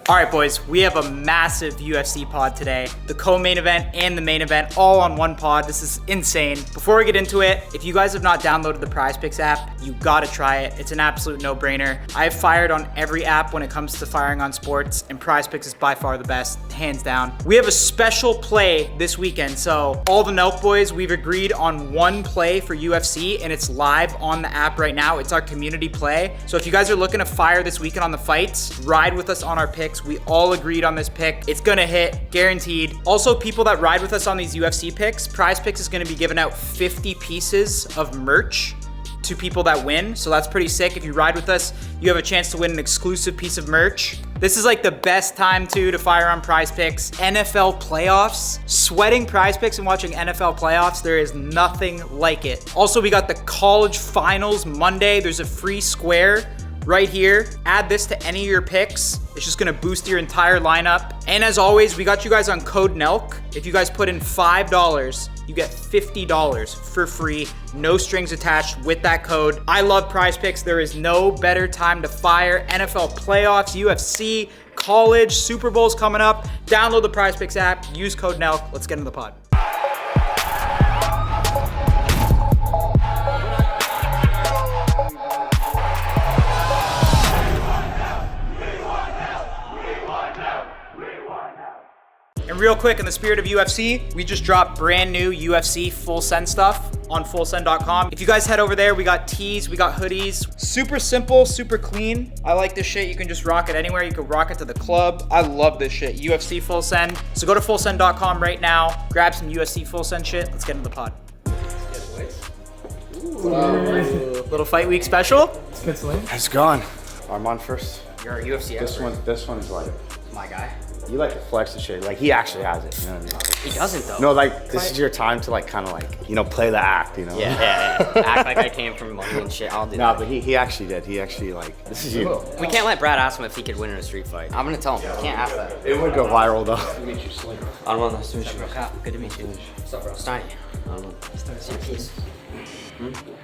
All right, boys, we have a massive UFC pod today. The co-main event and the main event all on one pod. This is insane. Before we get into it, if you guys have not downloaded the PrizePicks app, you gotta try it. It's an absolute no-brainer. I've fired on every app when it comes to firing on sports, and PrizePicks is by far the best, hands down. We have a special play this weekend, so all the Nelk boys, we've agreed on one play for UFC, and it's live on the app right now. It's our community play. So if you guys are looking to fire this weekend on the fights, ride with us on our picks. We all agreed on this pick. It's gonna hit, guaranteed. Also, people that ride with us on these UFC picks, PrizePicks is gonna be giving out 50 pieces of merch to people that win. So that's pretty sick. If you ride with us, you have a chance to win an exclusive piece of merch. This is like the best time to fire on PrizePicks. NFL playoffs, sweating PrizePicks and watching NFL playoffs, there is nothing like it. Also, we got the college finals Monday. There's a free square right here. Add this to any of your picks. It's just gonna boost your entire lineup. And as always, we got you guys on code NELK. If you guys put in $5, you get $50 for free, no strings attached with that code. I love PrizePicks. There is no better time to fire. NFL playoffs, UFC, college, Super Bowl's coming up. Download the PrizePicks app, use code NELK. Let's get into the pod. And real quick, in the spirit of UFC, we just dropped brand new UFC Full Send stuff on fullsend.com. If you guys head over there, we got tees, we got hoodies. Super simple, super clean. I like this shit. You can just rock it anywhere. You can rock it to the club. I love this shit. UFC Full Send. So go to fullsend.com right now, grab some UFC Full Send shit. Let's get into the pod. Ooh. Little fight week special. How's it going? Arman first. You're a UFC expert. This one's like My guy. you like to flex the shit. Like he actually has it. You know what I mean? He doesn't though. No, like this is your time to like kind of like play the act. You know? Yeah. Act like I came from money and shit. I'll do No, that. but he actually did. He actually like this is you. We can't let Brad ask him if he could win in a street fight. I'm gonna tell him. Can't ask that. It would go viral though. Arman, nice to meet you. Good to meet you. What's up, bro? Steiny. Arman. See your piece.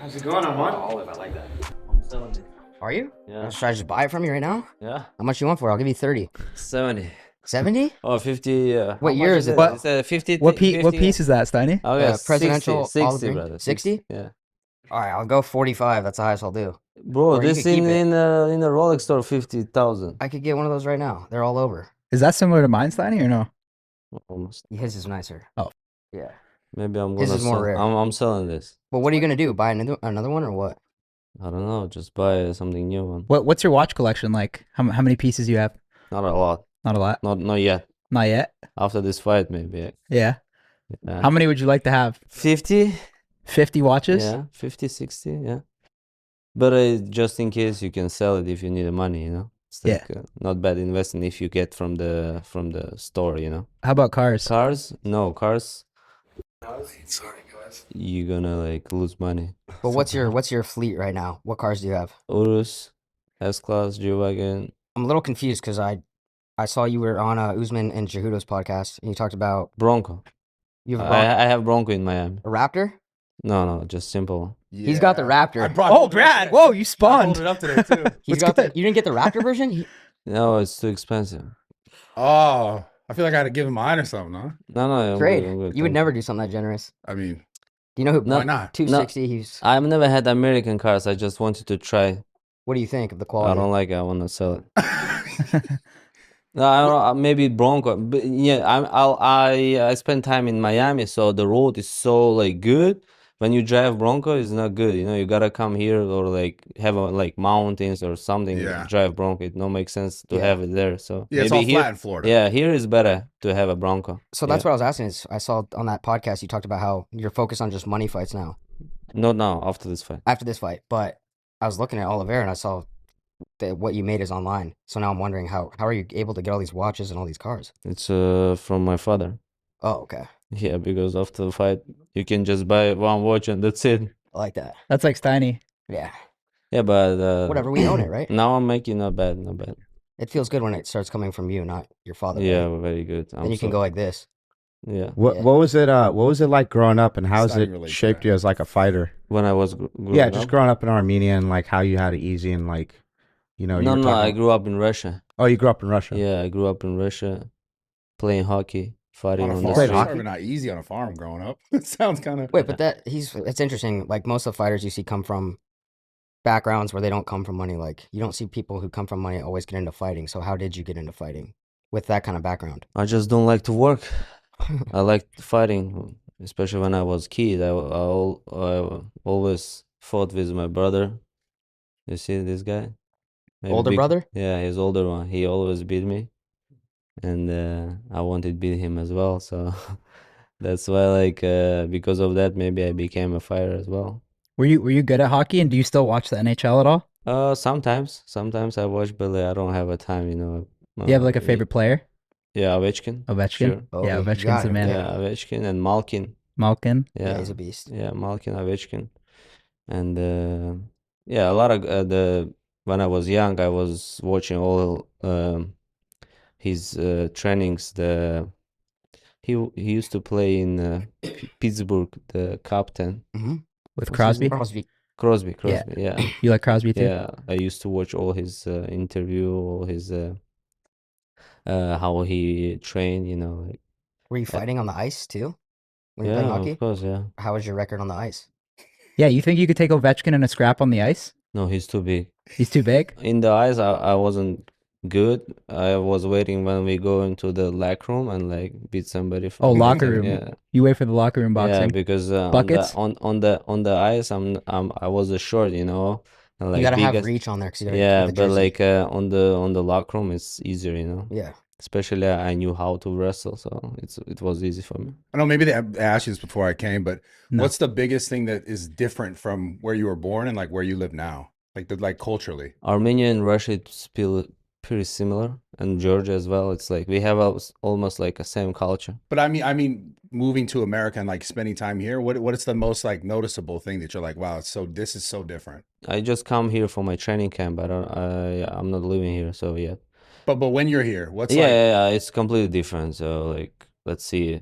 How's it going, Arman? Olive, I like that. I'm selling it. Are you? Yeah. Should I just buy it from you right now? Yeah. How much you want for it? I'll give you 30. 70. 70? Oh, 50, yeah. What year is it? It's 50. What piece is that, Steiny? Oh, yeah, Presidential 60, olive green? brother. 60? Yeah. All right, I'll go 45. That's the highest I'll do. Bro, Or you this could keep in the Rolex store, 50,000. I could get one of those right now. They're all over. Is that similar to mine, Steiny, or no? Almost. His is nicer. Oh. Yeah. Maybe I'm His gonna is more sell. rare. I'm selling this. But what are you going to do? Buy another one or what? I don't know. Just buy something new one. What's your watch collection like? How many pieces you have? Not a lot. Not a lot. Not yet. Not yet. After this fight, maybe. Yeah. How many would you like to have? 50? 50 watches? Yeah. 50, 60. Yeah. But just in case you can sell it if you need the money, you know. It's like, not bad investing if you get from the store, you know. How about cars? Cars? No, cars. Sorry, guys. You're gonna like lose money. But what's your fleet right now? What cars do you have? Urus, S-Class, G-Wagon. I'm a little confused because I saw you were on Usman and Cejudo's podcast and you talked about Bronco. you have a, I have Bronco in Miami. a Raptor. No, just simple. Yeah. He's got the Raptor. Oh, Brad! Whoa, you I spawned. pulled it up today too. He's got the. You didn't get the Raptor version. No, it's too expensive. Oh, I feel like I had to give him mine or something, huh? No, I'm Great. good, I'm good, You would thank never do something that generous. I mean, Do you know who? No. why not? 260. He's. I've never had American cars. I just wanted to try. What do you think of the I quality? don't like it. I want to sell it. No, I don't know. Maybe Bronco. But yeah, I spend time in Miami, so the road is so like good. When you drive Bronco, it's not good. You know, you gotta come here or like have like mountains or something. Yeah. Drive Bronco. It don't make sense to Yeah. have it there. So Yeah, it's maybe all here. flat in Florida. Yeah, here is better to have a Bronco. So that's Yeah. what I was asking. Is I saw on that podcast you talked about how you're focused on just money fights now Not now. After this fight. after this fight. But I was looking at Oliveira and I saw that what you made is online. So now I'm wondering how are you able to get all these watches and all these cars? It's from my father. Oh, okay. Yeah, because after the fight, you can just buy one watch and that's it. I like that. That's like Steiny. Yeah. Yeah, but Whatever. We own it, right? now I'm making not bad, not bad. It feels good when it starts coming from you, not your father. right? Yeah, very good. Then you can go like this. Yeah. What Yeah. what was it? What was it like growing up, and how's It's not it related to shaped that. you as like a fighter? When I was growing Yeah, up. just growing up in Armenia and like how you had it easy and like, You know, No, I grew up in Russia. Oh, you grew up in Russia. Yeah, I grew up in Russia, playing hockey, fighting On a on farm, the it's street. probably not easy on a farm growing up. It sounds kind of. Wait, but it's interesting. Like most of the fighters you see come from backgrounds where they don't come from money. Like you don't see people who come from money always get into fighting. So how did you get into fighting with that kind of background? I just don't like to work. I like fighting, especially when I was kid. I always fought with my brother. You see this guy? Maybe Older brother? Yeah, he's older one. He always beat me, and I wanted to beat him as well. So that's why, like, because of that, maybe I became a fighter as well. Were you good at hockey, and do you still watch the NHL at all? Sometimes I watch, but like, I don't have a time. Do you have like a favorite player? Yeah, Ovechkin. Ovechkin. Sure. Oh, Yeah, you Ovechkin's got the him. man. Yeah, Ovechkin and Malkin. Malkin. Yeah, he's a beast. Yeah, Malkin, Ovechkin, and yeah, a lot of when I was young, I was watching all his trainings. He used to play in Pittsburgh, the captain Mm-hmm. With What's his Crosby. name? Crosby. Yeah. Yeah, You like Crosby too? yeah. I used to watch all his interview, all his how he trained. You know, like, Were you fighting on the ice too when you played yeah, hockey? of course, yeah. How was your record on the ice? Yeah, you think you could take Ovechkin in a scrap on the ice? No, he's too big. He's too big. In the eyes, I wasn't good. I was waiting when we go into the locker room and like beat somebody. Oh, locker room. Yeah, You wait for the locker room yeah, boxing. because Buckets? on the ice, I was a short, you know, and like You gotta have biggest- reach on there because you gotta Yeah, with the but jersey. like on the locker room, it's easier, you know. Yeah. Especially I knew how to wrestle, so it was easy for me. I know maybe they asked you this before I came, but No. what's the biggest thing that is different from where you were born and like where you live now? Like culturally. Armenia and Russia it's still pretty similar, and Georgia as well. It's like we have almost like a same culture. But I mean, moving to America and like spending time here, what is the most like noticeable thing that you're like, wow, this is so different? I just come here for my training camp. I'm not living here, so yeah. But when you're here, what's Yeah, it's completely different. So like, let's see,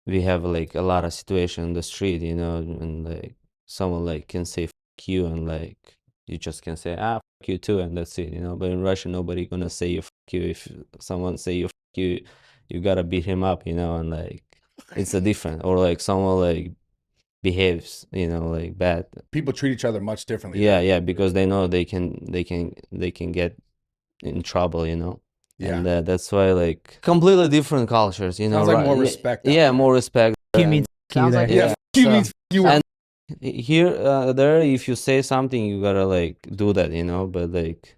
we have like a lot of situation in the street, you know, and like someone like can say "fuck you" and like you just can say "fuck you" too, and that's it, you know. But in Russia, nobody gonna say you "fuck you." If someone say you "fuck you," you gotta beat him up, you know, and like it's a different. Or like someone like behaves, you know, like bad. people treat each other much differently? Yeah, because they know they can get in trouble, you know. Yeah. And that's why like completely different cultures, you know. Sounds like right? more Yeah, Yeah, respect out there. more respect. You And mean Sounds like there. it. You So- means you were and here, there, if you say something, you gotta like do that, you know. But like,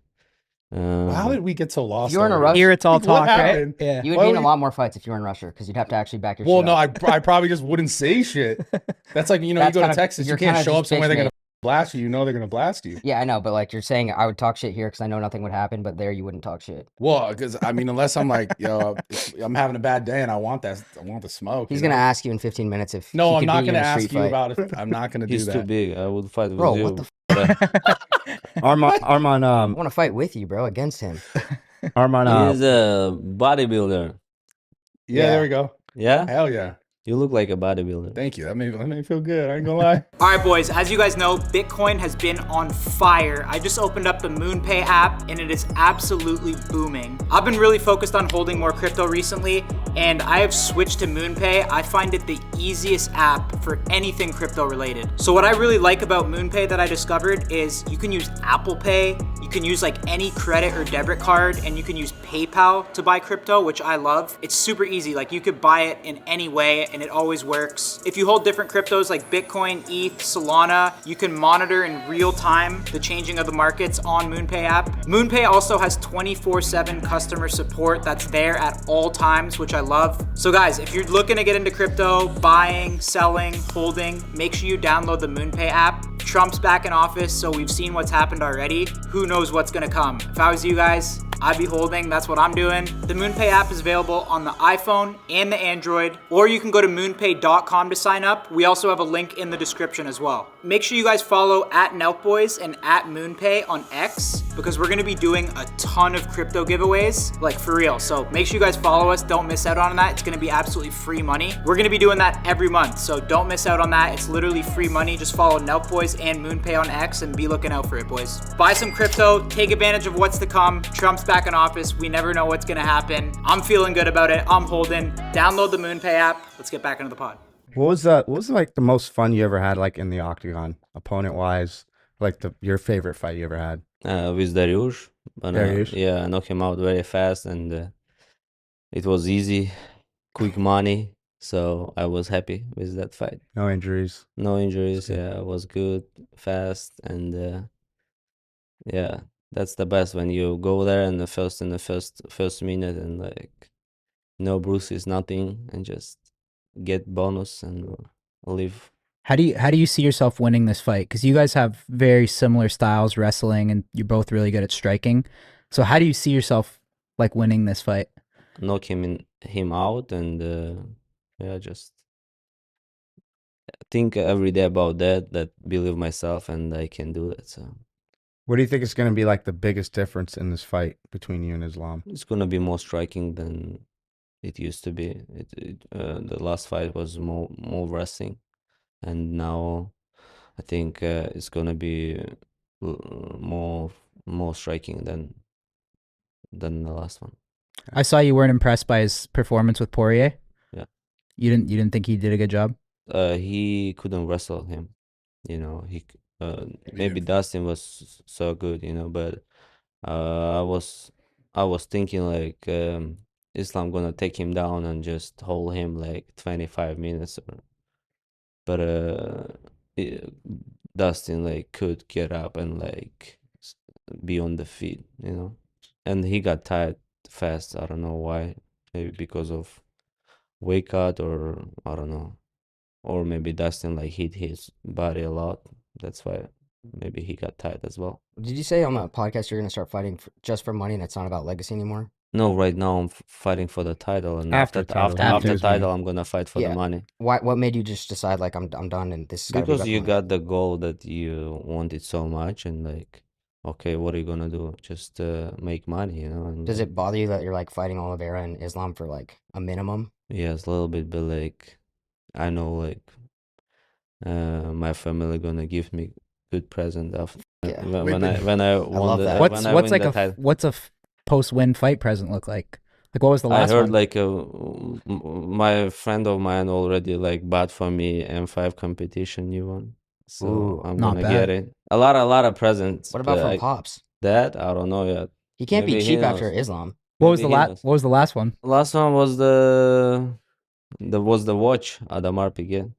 how did we get so lost? You're in a already? rush. Here it's all What talk, right? happened? Yeah. You would Why be in would a you- lot more fights if you were in Russia because you'd have to actually back your Well, shit no, up. I probably just wouldn't say shit. That's like, you know, you That's go to kinda- Texas, you you're can't kinda show up just somewhere they're bitch gonna blast you. You know they're gonna blast you. Yeah, I know, but like you're saying, I would talk shit here because I know nothing would happen, but there you wouldn't talk shit. Well, because I mean, unless I'm like, yo, I'm having a bad day and I want the smoke. He's you gonna know? ask you in 15 minutes if No, he I'm could not beat you gonna in a ask street you fight. about it. I'm not gonna do he's too that. big. I would fight with Bro, you. what the Arman, I want to fight with you, bro, against him. Arman, He's a bodybuilder. Yeah, there we go. Yeah, Hell yeah. you look like a bodybuilder. Thank you. That made me feel good. I ain't gonna lie. All right, boys, as you guys know, Bitcoin has been on fire. I just opened up the MoonPay app and it is absolutely booming. I've been really focused on holding more crypto recently and I have switched to MoonPay. I find it the easiest app for anything crypto related. So what I really like about MoonPay that I discovered is you can use Apple Pay, you can use like any credit or debit card, and you can use PayPal to buy crypto, which I love. It's super easy. Like you could buy it in any way and it always works. If you hold different cryptos like Bitcoin, ETH, Solana, you can monitor in real time the changing of the markets on MoonPay app. MoonPay also has 24/7 customer support that's there at all times, which I love. So guys, if you're looking to get into crypto, buying, selling, holding, make sure you download the MoonPay app. Trump's back in office, so we've seen what's happened already. Who knows what's gonna come? If I was you guys, I'd be holding. That's what I'm doing. The MoonPay app is available on the iPhone and the Android, or you can go to moonpay.com to sign up. We also have a link in the description as well. Make sure you guys follow at Nelkboys and at MoonPay on X, because we're gonna be doing a ton of crypto giveaways, like for real. So make sure you guys follow us. Don't miss out on that. It's gonna be absolutely free money. We're gonna be doing that every month, so don't miss out on that. It's literally free money. Just follow Nelkboys and MoonPay on X and be looking out for it, boys. Buy some crypto, take advantage of what's to come. Trump's back in office. We never know what's gonna happen. I'm feeling good about it. I'm holding. Download the MoonPay app. Let's get back into the pod. What was like the most fun you ever had, like in the octagon, opponent wise? Like your favorite fight you ever had? With Dariush. But, Dariush? yeah, I knocked him out very fast, and it was easy, quick money. So I was happy with that fight. No injuries. No injuries. good. Yeah, it was good, fast, and yeah, that's the best when you go there in the first minute and like no bruises, nothing, and just get bonus and leave. How do you see yourself winning this fight? Because you guys have very similar styles wrestling, and you're both really good at striking. So how do you see yourself like winning this fight? Knock him out, and yeah, just think every day about that believe myself and I can do that. So What do you think is going to be like the biggest difference in this fight between you and Islam? it's gonna be more striking than it used to be. The last fight was more wrestling, and now I think it's gonna be more striking than the last one. I saw you weren't impressed by his performance with Poirier. Yeah. You didn't think he did a good job? He couldn't wrestle him, maybe Dustin was so good, but I was thinking like Islam gonna take him down and just hold him like 25 minutes, but it- Dustin like could get up and like be on the feet, and he got tired fast. I don't know why, maybe because of weight cut, or I don't know, or maybe Dustin like hit his body a lot. That's why maybe he got tired as well. Did you say on the podcast you're gonna start fighting just for money and it's not about legacy anymore? No, right now I'm fighting for the title, and After after title, after after title, I'm gonna fight for Yeah. the money. What made you just decide like I'm done and this is gotta be Because about you money? got the goal that you wanted so much, and like, okay, what are you gonna do? Just make money, And Does it bother you that you're like fighting Oliveira and Islam for like a minimum? yes, a little bit, but like, I know like, my family gonna give me good present after Yeah. when, Wait, when but- I when I love won the that. when What's I what's win like the title. what's a post-win fight present look like? Like what was the I last heard one? like my friend of mine already like bought for me M5 competition new one, so Ooh, I'm not gonna get bad. it. A lot of presents. What about but from Pops? that I don't know yet. He can't Maybe be he cheap after knows. Islam. What was the Maybe he last knows. what was the last one? Last one was the watch Adam Arpig.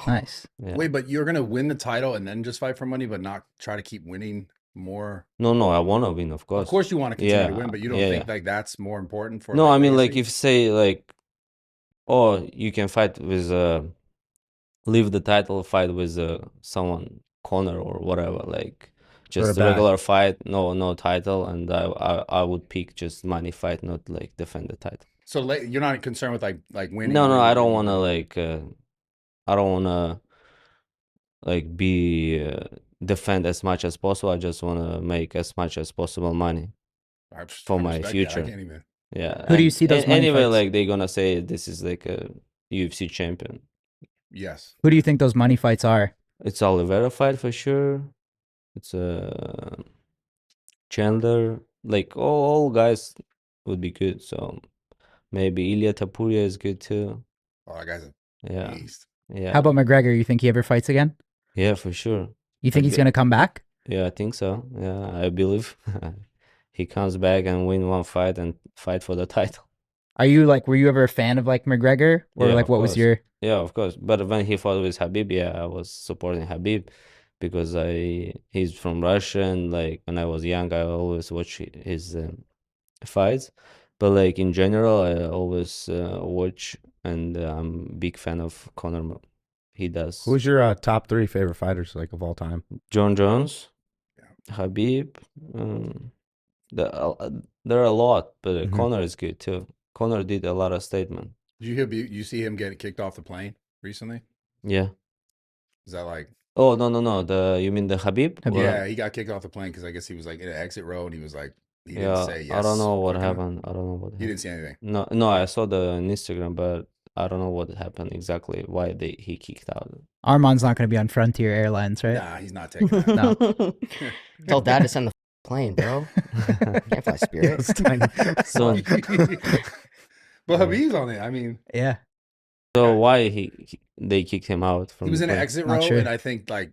Nice. Yeah. Wait, but you're gonna win the title and then just fight for money, but not try to keep winning more. No, I wanna win, of course. Of course, you want to continue to Yeah, win, but you don't yeah, think yeah. like that's more important for. No, I mean like legacy? if say like, oh, you can fight with leave the title, fight with someone Connor or whatever, like just a back. regular fight, no title, and I would pick just money fight, not like defend the title. So you're not concerned with like winning. No, winning, I don't winning, wanna winning. like I don't wanna like be defend as much as possible. I just wanna make as much as possible money. for I my respect that. future. I can't even. Yeah. Who do you and see those money anyway, fights? like they're gonna say this is like a UFC champion. Yes. Who do you think those money fights are? It's Oliveira fight for sure. It's Chandler. Like all guys would be good. So maybe Ilya Tapuria is good too. Oh, that guy's a Yeah. beast. Yeah. How about McGregor? You think he ever fights again? Yeah, for sure. You think I he's bet- gonna come back? Yeah, I think so. Yeah, I believe he comes back and win one fight and fight for the title. Were you ever a fan of like McGregor? Or Yeah, like of what was course. your Yeah, of course. But when he fought with Habib, yeah, I was supporting Habib because he's from Russia, and like when I was young, I always watch his fights. But like in general, I always watch, and I'm big fan of Conor. He does. Who's your top 3 favorite fighters like of all time? John Jones, Yeah. Habib, There are a lot, but Mm-hmm. Conor is good too. Conor did a lot of statement. Did you see him get kicked off the plane recently? Yeah. Is that like? Oh no. You mean the Habib? Habib. Yeah, he got kicked off the plane because I guess he was like in an exit row and he was like he didn't Yeah, say yes. I don't know what quick enough. happened. I don't know what You happened. didn't see anything. No, I saw the on Instagram, but I don't know what happened exactly. Why he kicked out. Arman's not going to be on Frontier Airlines, right? Nah, he's not taking that. No. Tell dad to send the plane, bro. Can't fly Spirit. So But Habib's on it. I mean, Yeah. so why they kicked him out from he was the in an plane? exit Not row, sure. and I think like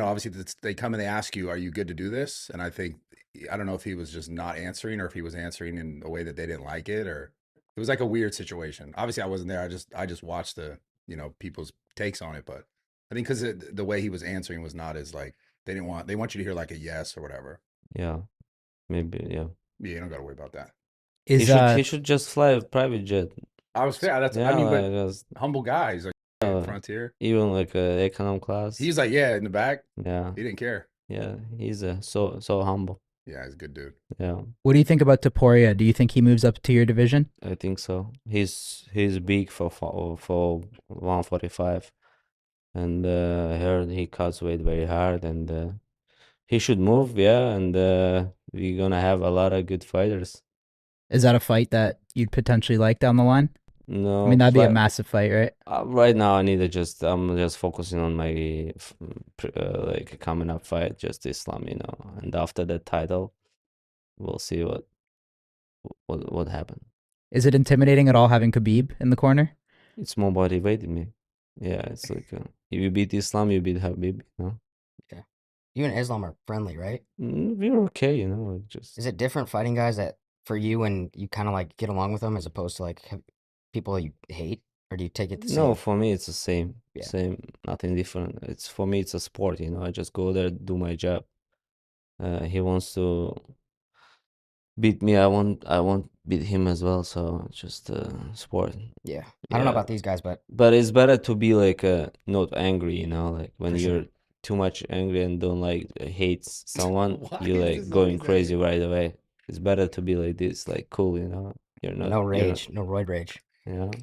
obviously they come and they ask you, "Are you good to do this?" And I think I don't know if he was just not answering or if he was answering in a way that they didn't like it, or it was like a weird situation. Obviously, I wasn't there. I just watched the people's takes on it, but I think because the way he was answering was not as like they want you to hear like a yes or whatever. Yeah, maybe. Yeah, Yeah, you don't got to worry about that. Is he should just fly a private jet. I was fair. That's Yeah, I mean, but like, just, humble guy. He's like Frontier. even like a economy class. He's like, yeah, in the back. Yeah, He didn't care. yeah. He's so humble. Yeah, he's a good dude. Yeah, What do you think about Taporia? Do you think he moves up to your division? I think so. He's big for 145, and I heard he cuts weight very hard, and he should move. Yeah, and we're gonna have a lot of good fighters. Is that a fight that you'd potentially like down the line? No, I mean, that'd be a but- massive fight, right? Right now, I'm just focusing on my like coming up fight, just Islam, and after that title, we'll see what happened. Is it intimidating at all having Khabib in the corner? It's more motivating me. Yeah, it's like if you beat Islam, you beat Habib. You and Islam are friendly, right? We're okay, like just Is it different fighting guys that for you and you kind of like get along with them as opposed to like people you hate, or do you take it the same? no. For me, it's the same, Yeah. same, nothing different. For me, it's a sport. I just go there, do my job. He wants to beat me. I won't beat him as well. So it's just sport. Yeah. I don't know Yeah. about these guys, but But it's better to be like not angry, like when For sure. you're too much angry and don't like hate someone, Why you is like this going always crazy right away. It's better to be like this, like cool, You're not no you're rage, no roid rage. not,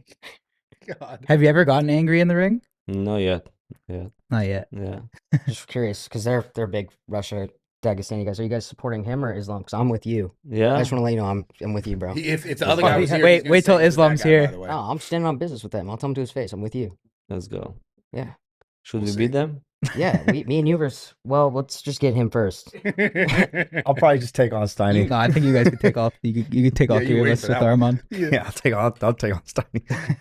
God. Have you ever gotten angry in the ring? not yet. Yeah, Not yet. yeah. Just curious, because they're big Russia, Dagestan guys. Are you guys supporting him or Islam? Because I'm with you. I Yeah. just want to let you know I'm with you, bro. If the other guy was here, Wait- he's gonna wait till say he's that Islam's guy, here. by the way. No, I'm standing on business with them. I'll tell him to his face. I'm with you. Let's go. Yeah. Should We'll we see. beat them? Yeah, me and you versus. Well, let's just get him first. I'll probably just take on Steiny. No, I think you guys could take off. You could take all Yeah, you three of wait us for with that one. Arman. Yeah, I'll take on Steiny.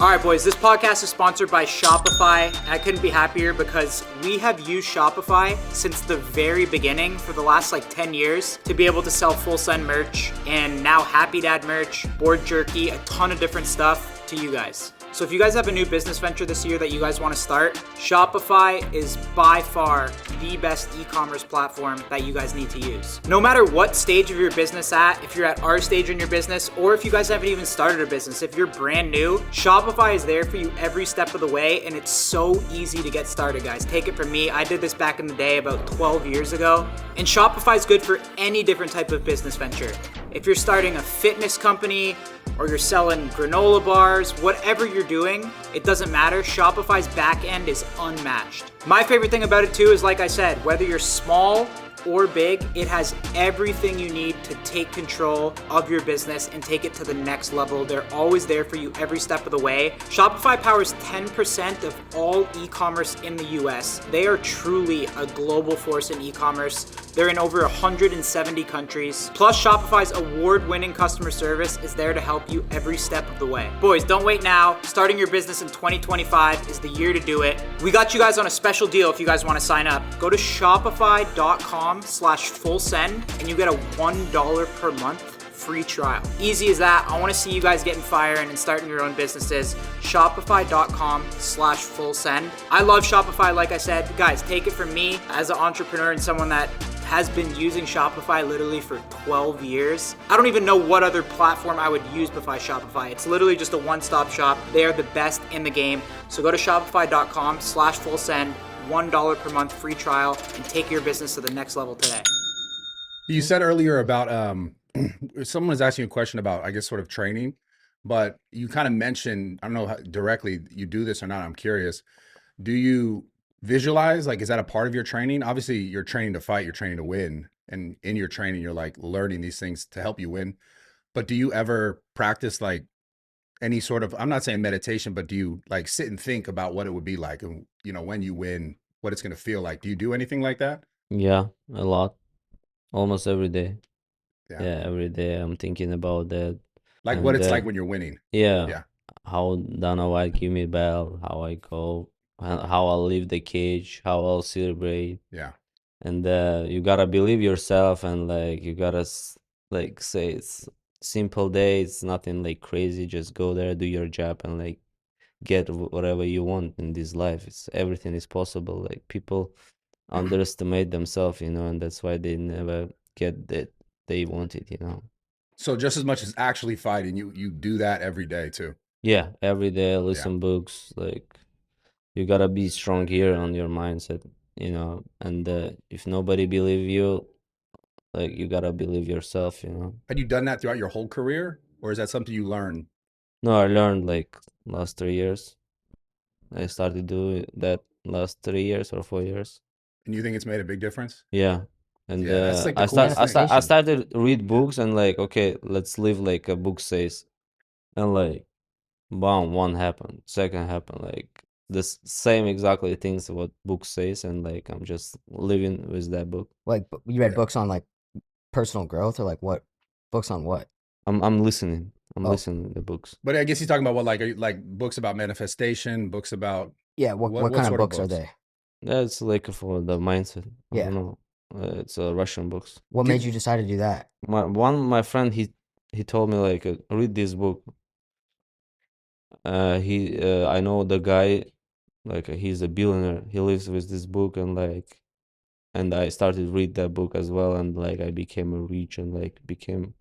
All right, boys, this podcast is sponsored by Shopify. I couldn't be happier because we have used Shopify since the very beginning for the last 10 years to be able to sell full send merch and now Happy Dad merch, board jerky, a ton of different stuff to you guys. So if you guys have a new business venture this year that you guys want to start, Shopify is by far the best e-commerce platform that you guys need to use. No matter what stage of your business at, if you're at our stage in your business, or if you guys haven't even started a business, if you're brand new, Shopify is there for you every step of the way, and it's so easy to get started, guys. Take it from me. I did this back in the day about 12 years ago, and Shopify is good for any different type of business venture. If you're starting a fitness company, or you're selling granola bars, whatever you're doing, it doesn't matter. Shopify's back end is unmatched. My favorite thing about it too is, like I said, whether you're small or big, it has everything you need to take control of your business and take it to the next level. They're always there for you every step of the way. Shopify powers 10% of all e-commerce in the US. They are truly a global force in e-commerce. They're in over 170 countries. Plus, Shopify's award-winning customer service is there to help you every step of the way. Boys, don't wait now. Starting your business in 2025 is the year to do it. We got you guys on a special deal if you guys want to sign up. Go to shopify.com/fullsend and you get a $1 per month free trial. Easy as that. I want to see you guys getting firing and starting your own businesses. Shopify.com/fullsend. I love Shopify, like I said. Guys, take it from me as an entrepreneur and someone that has been using Shopify literally for 12 years. I don't even know what other platform I would use besides Shopify. It's literally just a one-stop shop. They are the best in the game. So go to shopify.com/fullsend, $1 per month free trial, and take your business to the next level today. You said earlier about someone was asking you a question about, I guess, sort of training, but you kind of mentioned, I don't know how directly you do this or not. I'm curious. Do you visualize, like, is that a part of your training? Obviously, you're training to fight, you're training to win, and in your training, you're like learning these things to help you win. But do you ever practice like any sort of, I'm not saying meditation, but do you like sit and think about what it would be like, and you know, when you win, what it's going to feel like? Do you do anything like that? Yeah, a lot. Almost every day. Yeah. Yeah, every day I'm thinking about that. Like what And it's like when you're winning. yeah, Yeah. how Dana White give me bell, how I go, how I'll leave the cage, how I'll celebrate. Yeah. And you gotta believe yourself, and like you gotta like say it's simple day, it's nothing like crazy, just go there, do your job, and like get whatever you want in this life. It's everything is possible. Like people underestimate themselves, you know, and that's why they never get that they want it, you know. So just as much as actually fighting, you do that every day too. Yeah, every day I listen books. Like you gotta be strong here on your mindset, you know. And if nobody believe you, like you gotta believe yourself, you know. Had you done that throughout your whole career, or is that something you learned? No, I learned like last 3 years. I started doing that last 3 years or 4 years. And you think it's made a big difference? Yeah. And Yeah, that's like the I coolest thing. started read books and like, okay, let's live like a book says. And like, bam, one happened, second happened, like the same exactly things what book says, and like I'm just living with that book. Like you read Yeah. books on like personal growth or like what? Books on what? I'm listening. I'm Oh. listening to the books. But I guess he's talking about what, like books about manifestation, books about Yeah, what What kind of sort of books are books? they? That's like for the mindset. I Yeah. don't know. It's Russian books. What made you decide to do that? My friend he told me like read this book. I know the guy, like he's a billionaire. He lives with this book, and like, and I started read that book as well, and like I became a rich, and like became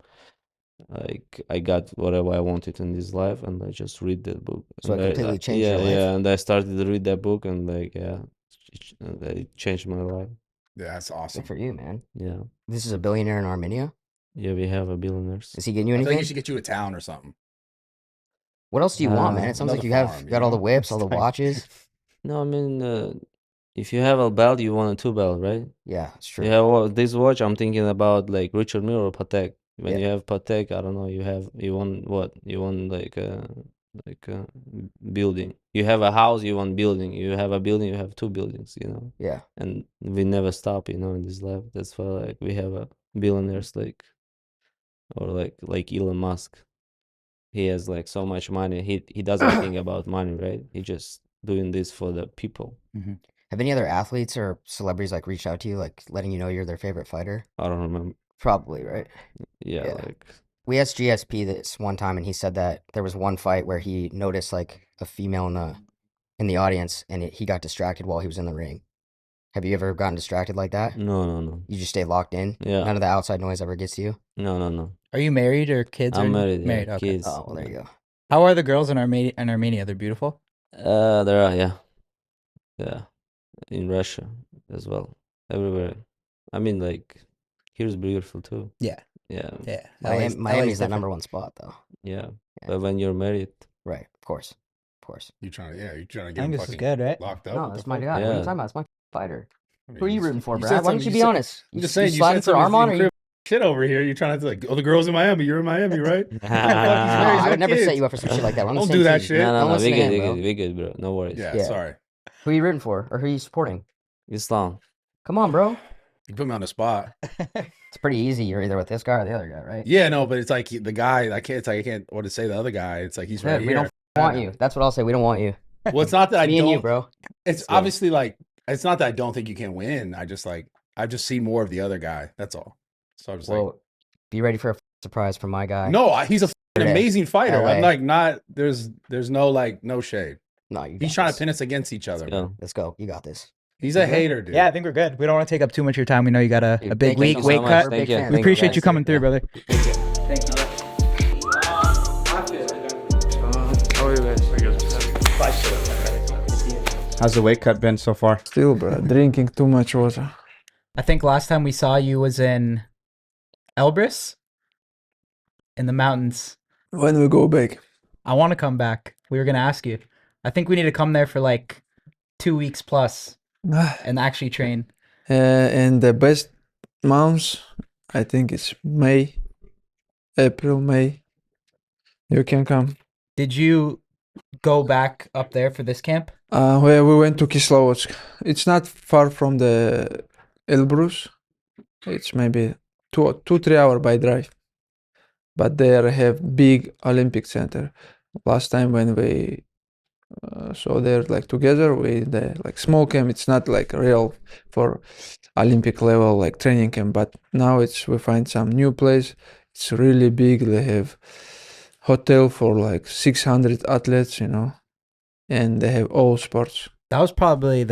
like I got whatever I wanted in this life, and I just read that book. So And it completely changed yeah, your life? yeah, and I started to read that book, and like it changed my life. Yeah, that's Good awesome. for you, man. Yeah, This is a billionaire in Armenia. yeah, we have a billionaires. Is he getting you I feel like anything? you should get you a town or something. What else do you want, man? It sounds like Another you have farm, got you all the know? whips, all the It's like- watches. No, I mean, if you have a belt, you want a two belt, right? Yeah, it's true. You have this watch. I'm thinking about like Richard Mille or Patek. When Yeah. you have Patek, I don't know. You want what? You want like a building. You have a house. You want building. You have a building. You have two buildings. You know. Yeah. And we never stop. You know, in this life. That's why like we have a billionaires like, or like Elon Musk. He has like so much money. He doesn't think about money, right? He just doing this for the people. Have any other athletes or celebrities like reached out to you, like letting you know you're their favorite fighter? I don't remember. Probably, right? Yeah, Yeah. like We asked GSP this one time, and he said that there was one fight where he noticed like a female in the audience, and he got distracted while he was in the ring. Have you ever gotten distracted like that? no. You just stay locked in. Yeah. None of the outside noise ever gets to you. No. Are you married or kids? I'm or married. Yeah, Married. Okay. kids. Oh, well, there you go. How are the girls in Armenia? They're beautiful. There are, yeah, in Russia as well, everywhere. I mean, like here's beautiful too. Yeah. Yeah, Yeah. Miami's the number one spot, though. yeah. Yeah. But when you're married, Right, of course. You trying to I get think him this is fucking good, right? locked up? No, What that's the my fuck? guy. What are you Yeah. talking about? It's my fighter. I mean, Who are you you rooting for, said Brad? Why something- don't you you be said- honest? I'm just You saying, you sliding said for some Arman, or you? crib shit over here. You're trying to like, oh, the girls in Miami. You're in Miami, right? No, I would never set you up for some shit like that. We're on the Don't same do that team. shit. no, Don't listen we to good, him, we bro. good, we good, bro. No worries. Yeah, Yeah. sorry. Who are you rooting for, or who are you supporting? Islam. Come on, bro. You put me on the spot. It's pretty easy. You're either with this guy or the other guy, right? Yeah, no, but it's like the guy. I can't. It's like I can't. What to say? The other guy. It's like he's Yeah, right we here. don't want you. That's what I'll say. We don't want you. Well, it's not that I Me don't. and you, bro. It's go. obviously like it's not that I don't think you can win. I just see more of the other guy. That's all. So I'm just Well, be ready for a surprise from my guy. like, no, he's a Saturday, amazing fighter. I'm LA. like not. There's no like no shade. No, you. He's got trying this. to pin us against each other. Yeah. Let's go. You got this. He's a hater, dude. Yeah, I think we're good. We don't want to take up too much of your time. We know you got a Dude, big thank you week, so weight much. cut. We're big Thank you. fans. We Thank appreciate guys. you coming through, Yeah. brother. Thank you. How's the weight cut been so far? Still, bro, drinking too much water. I think last time we saw you was in Elbrus in the mountains. When we go back. I want to come back. We were gonna ask you. I think we need to come there for like 2 weeks plus and actually train. And the best months, I think it's May, April, May. You can come. Did you go back up there for this camp? Where we went to Kislovodsk. It's not far from the Elbrus. It's maybe 3 hour by drive. But there have big Olympic center. Last time when we so they're like together with the like small camp. It's not like real for Olympic level like training camp. But now we find some new place. It's really big. They have hotel for like 600 athletes, and they have all sports. That was probably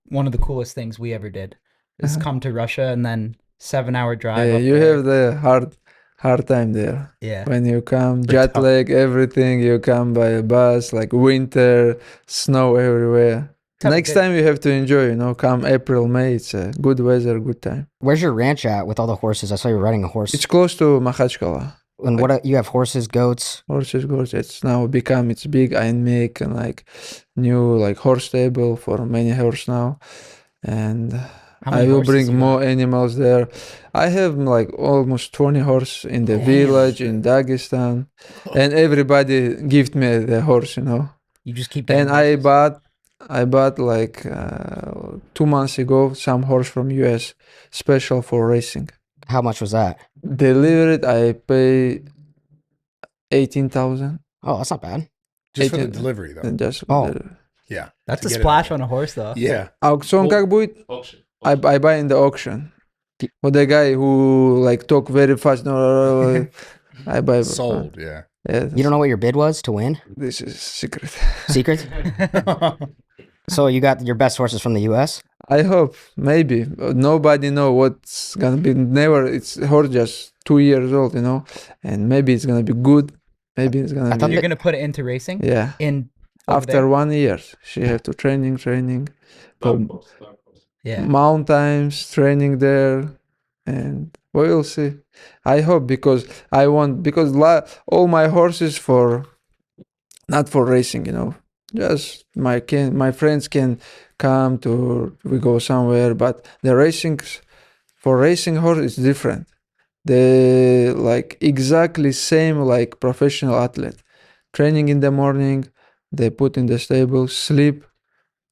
one of the coolest things we ever did. Is come to Russia and then 7-hour drive. Yeah, up you there. have the hard time there. Yeah. When you come, jet lag, everything. You come by a bus, like winter, snow everywhere. Tough Next day. time you have to enjoy. Come April, May. It's a good weather, good time. Where's your ranch at with all the horses? I saw you riding a horse. It's close to Makhachkala. And what you have horses, goats. Horses, goats. It's now it's big. I make and like new like horse stable for many horse now, and How many I will horses bring you more got? animals there. I have like almost 20 horse in the village in Dagestan, and everybody gift me the horse, You just keep And getting horses. I bought like 2 months ago some horse from US, special for racing. How much was that? Delivered, I pay 18,000. Oh, that's not bad. Just for the 18 delivery, though. And just Oh. Yeah. That's to a get it splash out. on a horse, though. Yeah. Auktion как будет? I buy in the auction. With the guy who like talk very fast. No, I buy. Sold. Yeah. Yeah, You don't know what your bid was to win? this is secret. Secret? So you got your best horses from the US? I hope maybe nobody know what's gonna be. Never. It's horse just 2 years old, and maybe it's gonna be good. Maybe it's gonna I thought be. You're gonna put it into racing? Yeah. In over After there? 1 year, she have to training, go Yeah. mountains, training there, and we will see. I hope because I want all my horses for not for racing, just my friends can come to we go somewhere, but the for racing horse is different. They like exactly same like professional athlete, training in the morning, they put in the stable, sleep,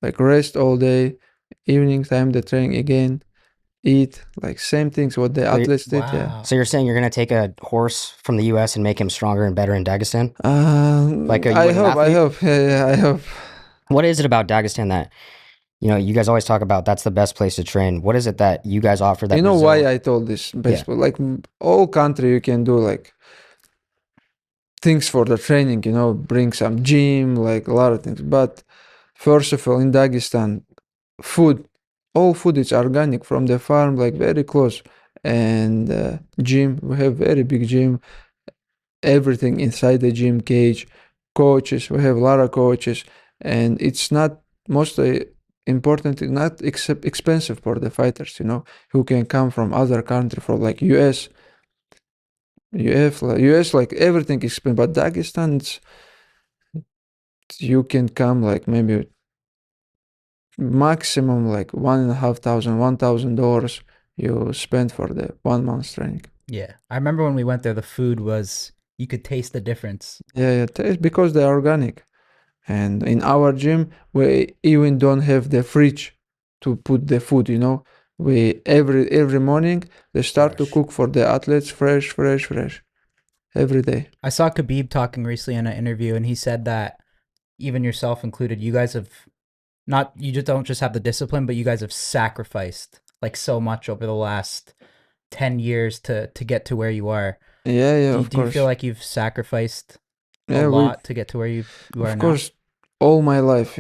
like rest all day, evening time they train again, eat, like same things what the So you- athletes did. Yeah. Wow. So you're saying you're going to take a horse from the US and make him stronger and better in Dagestan? Like you I would an hope, I athlete? hope, yeah, I hope. What is it about Dagestan that, you guys always talk about that's the best place to train? What is it that you guys offer that You know Brazil- why I told this baseball? Like all country you can do like things for the training, bring some gym, like a lot of things. But first of all, in Dagestan, all food is organic from the farm, like very close. And gym, we have very big gym, everything inside the gym cage, coaches, we have a lot of coaches, and it's not mostly important, not expensive for the fighters, who can come from other country, for like US. US like everything expensive, but Dagestan, you can come like maybe maximum like $1,500 you spend for the 1 month training. Yeah. I remember when we went there, the food was, you could taste the difference. Yeah, taste because they're organic. And in our gym, we even don't have the fridge to put the food, We every morning they start to Fresh. cook for the athletes fresh every day. I saw Khabib talking recently in an interview, and he said that even yourself included, you guys have you just don't just have the discipline, but you guys have sacrificed like so much over the last 10 years to get to where you are. Yeah, do of do you course. feel like you've sacrificed Yeah, a we- lot to get to where you are Of now? course, all my life,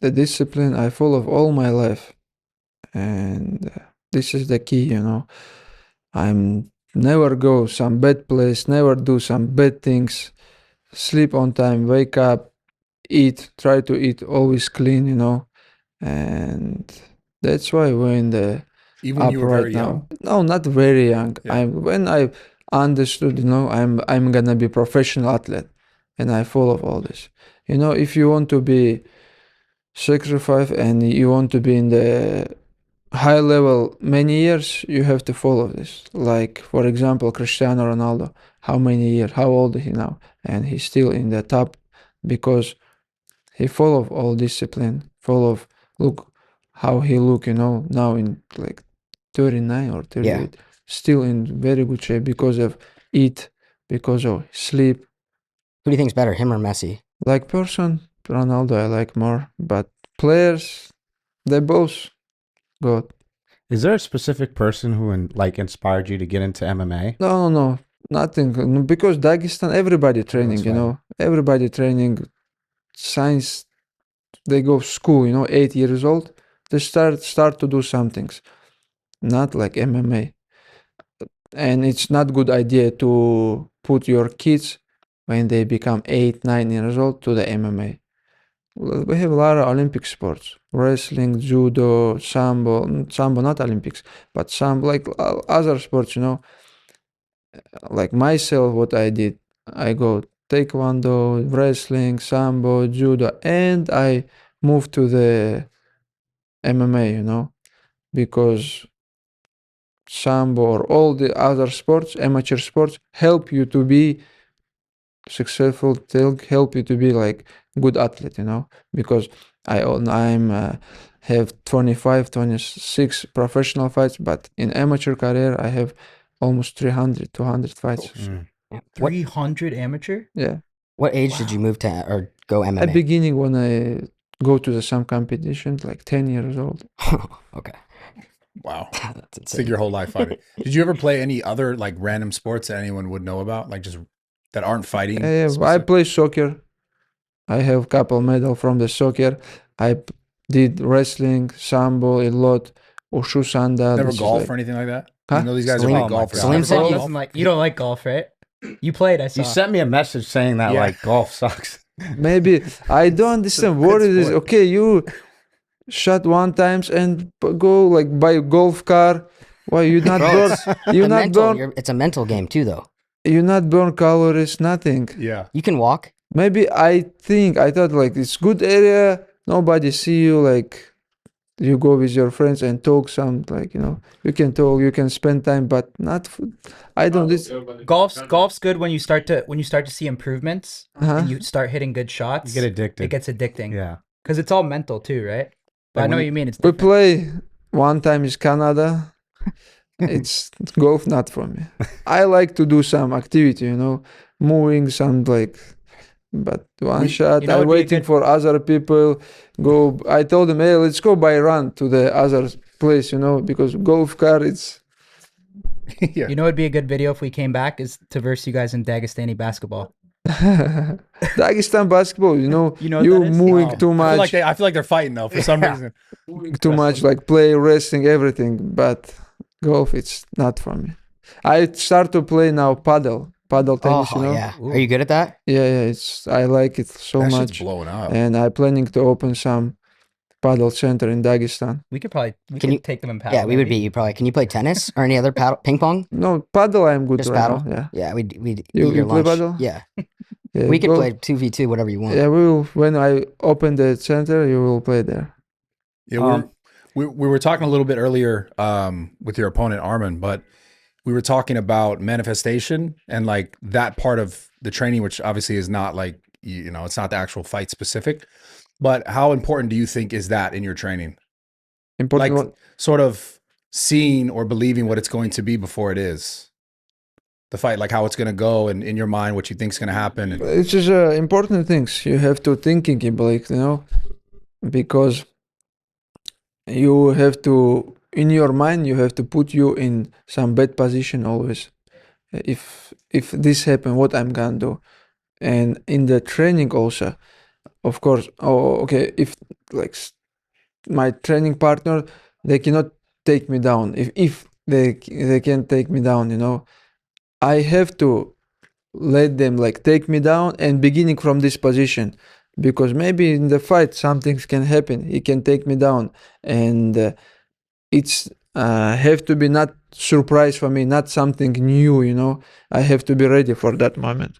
the discipline I follow all my life, and this is the key, I'm never go some bad place, never do some bad things, sleep on time, wake up, eat, try to eat always clean, and that's why when Even when up you were right very young? now. No, not very young. Yeah. When I understood, I'm gonna be professional athlete, and I follow all this. If you want to be sacrifice and you want to be in the high level many years, you have to follow this. Like for example, Cristiano Ronaldo. How many years? How old is he now? And he's still in the top because he follow all discipline. Follow look how he look. Now in like 39 or 38, still in very good shape because of eat, because of sleep. Who do you think's better, him or Messi? Like person, Ronaldo I like more, but players, they both good. Is there a specific person who inspired you to get into MMA? No, nothing. Because Dagestan, everybody training, everybody training. Science, they go school, 8 years old. They start to do some things, not like MMA. And it's not good idea to put your kids when they become 8, 9 years old to the MMA. We have a lot of Olympic sports: wrestling, judo, sambo, not Olympics, but some like other sports. Like myself, what I did, I go taekwondo, wrestling, sambo, judo, and I moved to the MMA. Because sambo or all the other sports, amateur sports, help you to be successful. They'll help you to be like good athlete. Because I'm have 25, 26 professional fights, but in amateur career I have almost 300, 200 fights. What 300 amateur? Yeah. what age did you move to or go At MMA? beginning when I go to some competition, like 10 years old. Okay. Wow. That's It's like insane. your whole life fighting. Did you ever play any other like random sports that anyone would know about? Like just that aren't fighting? I specific? play soccer. I have couple medal from the soccer. Did wrestling, sambo a lot, Oshu Sanda. Never this is golf like- or anything like that? Huh? You know these guys Salim- are Oh big my golfers. God. Salim Never said golf? you- Doesn't like, you don't like golf, right? You played, I saw. You sent me a message saying that Yeah. like golf sucks. Maybe I don't understand what good it is. sport. Okay, you shot one times and go like buy a golf car. Why you not Bro, burn? it's You a not mental. burn? It's a mental game too, though. You not burn calories? Nothing. Yeah. You can walk. Maybe I thought like it's good area. Nobody see you. Like you go with your friends and talk some like you can talk, you can spend time, but not food. I don't. This. Golf's good when you start to see improvements Uh-huh. and you start hitting good shots. You get addicted. It gets addicting. Yeah. Because it's all mental too, right? But Like I know when what you mean. It's We different. play one time is Canada. It's golf not for me. I like to do some activity, moving some like, but one shot. you know I'm what'd be a waiting good- for other people. Go. I told them, hey, let's go by run to the other place, because golf car it's. Yeah. You know, it'd be a good video if we came back is to verse you guys in Dagestani basketball. Dagestan basketball, You know what you that is? moving Wow. too much, I feel like they're fighting though for some reason. too much, like play wrestling, everything. But golf, it's not for me. I start to play now paddle tennis. Oh yeah. Are you good at that? Yeah. I like it so That much, shit's blowing up. and I'm planning to open some paddle center in Dagestan. We could probably Can you- take them in paddle. Yeah, we would maybe. beat you probably. Can you play tennis or any other paddle, ping pong? No paddle, I'm good Just right paddle? now. Yeah, Yeah, we'd You- eat your you play lunch. paddle? Yeah, yeah. we could go- play 2v2, whatever you want. Yeah, we will. When I open the center, you will play there. Yeah, we were talking a little bit earlier with your opponent Arman, but we were talking about manifestation and like that part of the training, which obviously is not like it's not the actual fight specific. But how important do you think is that in your training? Important Like one. sort of seeing or believing what it's going to be before it is. The fight, like how it's going to go and in your mind, what you think is going to happen. And, It's just important things you have to thinking like because you have to in your mind you have to put you in some bad position always. If this happen, what I'm gonna do, and in the training also, of course. Oh, okay. If like my training partner, they cannot take me down. If they can take me down, I have to let them like take me down and beginning from this position, because maybe in the fight some things can happen. He can take me down, and it's have to be not surprise for me, not something new, you know. I have to be ready for that moment.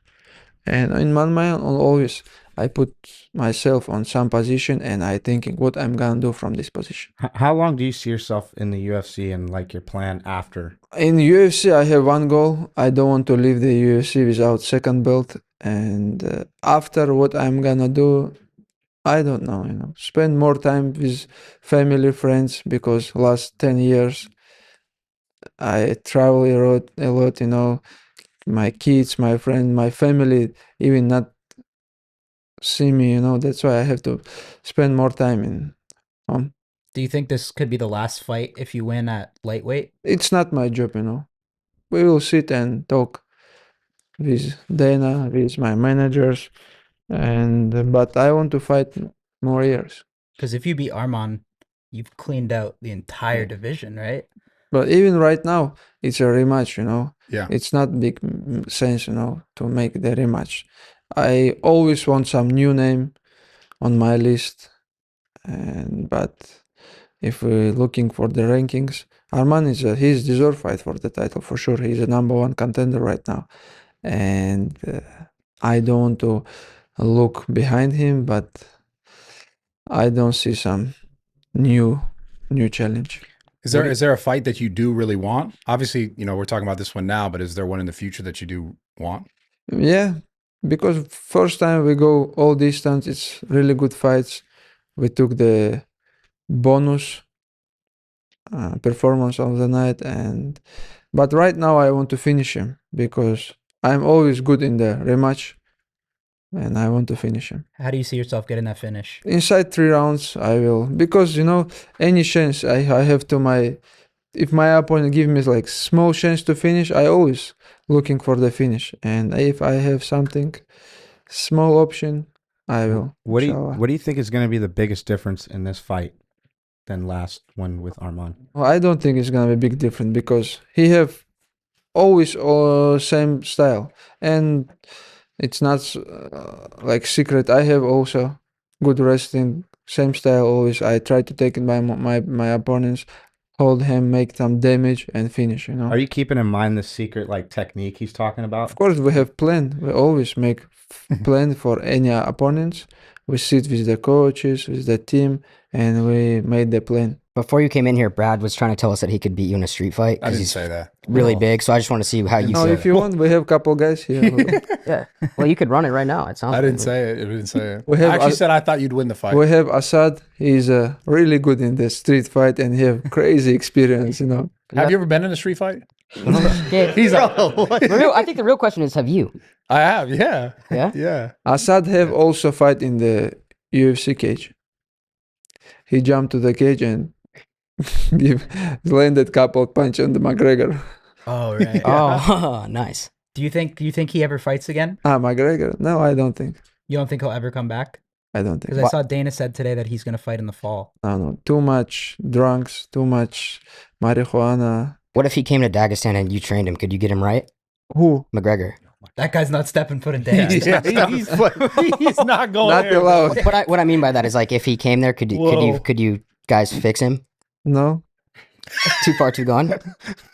And in my mind, always I put myself on some position and I thinking what I'm gonna do from this position. How long do you see yourself in the UFC and like your plan after? In UFC, I have one goal. I don't want to leave the UFC without second belt. And after what I'm gonna do, I don't know. You know, spend more time with family, friends because last 10 years I travel a lot. You know, my kids, my friend, my family, even not see me. You know, that's why I have to spend more time in home. Do you think this could be the last fight if you win at lightweight? It's not my job. You know, we will sit and talk with Dana, with my managers, and but I want to fight more years. Because if you beat Arman, you've cleaned out the entire division, right? But even right now, it's a rematch. You know, Yeah. it's not big sense, you know, to make the rematch. I always want some new name on my list, and but if we're looking for the rankings, Arman is he's deserved fight for the title for sure. He's a number one contender right now, and I don't want to look behind him, but I don't see some new challenge. Is there a fight that you do really want? Obviously, you know, we're talking about this one now, but is there one in the future that you do want? Yeah, because first time we go all distance, it's really good fights. We took the bonus performance of the night, and but right now I want to finish him because I'm always good in the rematch, and I want to finish him. How do you see yourself getting that finish? Inside 3 rounds, I will because you know any chance I have to my if my opponent give me like small chance to finish, I always looking for the finish, and if I have something small option, I will. What inshallah. do you think is going to be the biggest difference in this fight than last one with Arman? Well, I don't think it's gonna be big difference because he have always same style, and it's not like secret. I have also good wrestling, same style always. I try to take it by my opponents, hold him, make some damage, and finish. You know. Are you keeping in mind the secret like technique he's talking about? Of course, we have plan. We always make plan for any opponents. We sit with the coaches, with the team, and we made the plan. Before you came in here, Brad was trying to tell us that he could beat you in a street fight I because didn't he's say that. really No. big. So I just want to see how you No, feel. if you want, we have a couple guys here. Yeah. Well, you could run it right now. It sounds. I didn't say it. I didn't say it. We I have actually a- said I thought you'd win the fight. We have Assad. He's really good in the street fight, and he have crazy experience. You know. Have you ever been in a street fight? Yeah. He's like, I think the real question is, have you? I have. Yeah. Yeah. Yeah. Assad have also fight in the UFC cage. He jumped to the cage and landed couple punch on the McGregor. Oh, right. Oh, nice. Do you think he ever fights again? McGregor? No, I don't think. You don't think he'll ever come back? I don't think. Because I saw Dana said today that he's going to fight in the fall. No. Too much drunks, too much marijuana. What if he came to Dagestan and you trained him? Could you get him right? Who? McGregor. That guy's not stepping foot in Dagestan. He's not going Not there. allowed. What I mean by that is like if he came there, could you guys fix him? No. Too far, too gone.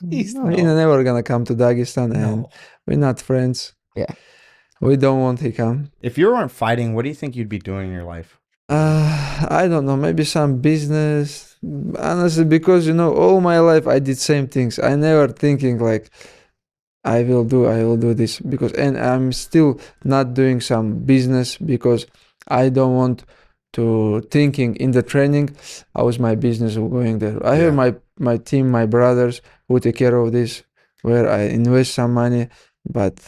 He's never gonna come to Dagestan, and we're not friends. Yeah. We don't want he come. If you weren't fighting, what do you think you'd be doing in your life? I don't know. Maybe some business. Honestly, because you know, all my life I did same things. I never thinking like I will do this because, and I'm still not doing some business because I don't want to thinking in the training. How is my business going there? I have my team, my brothers who take care of this, where I invest some money, but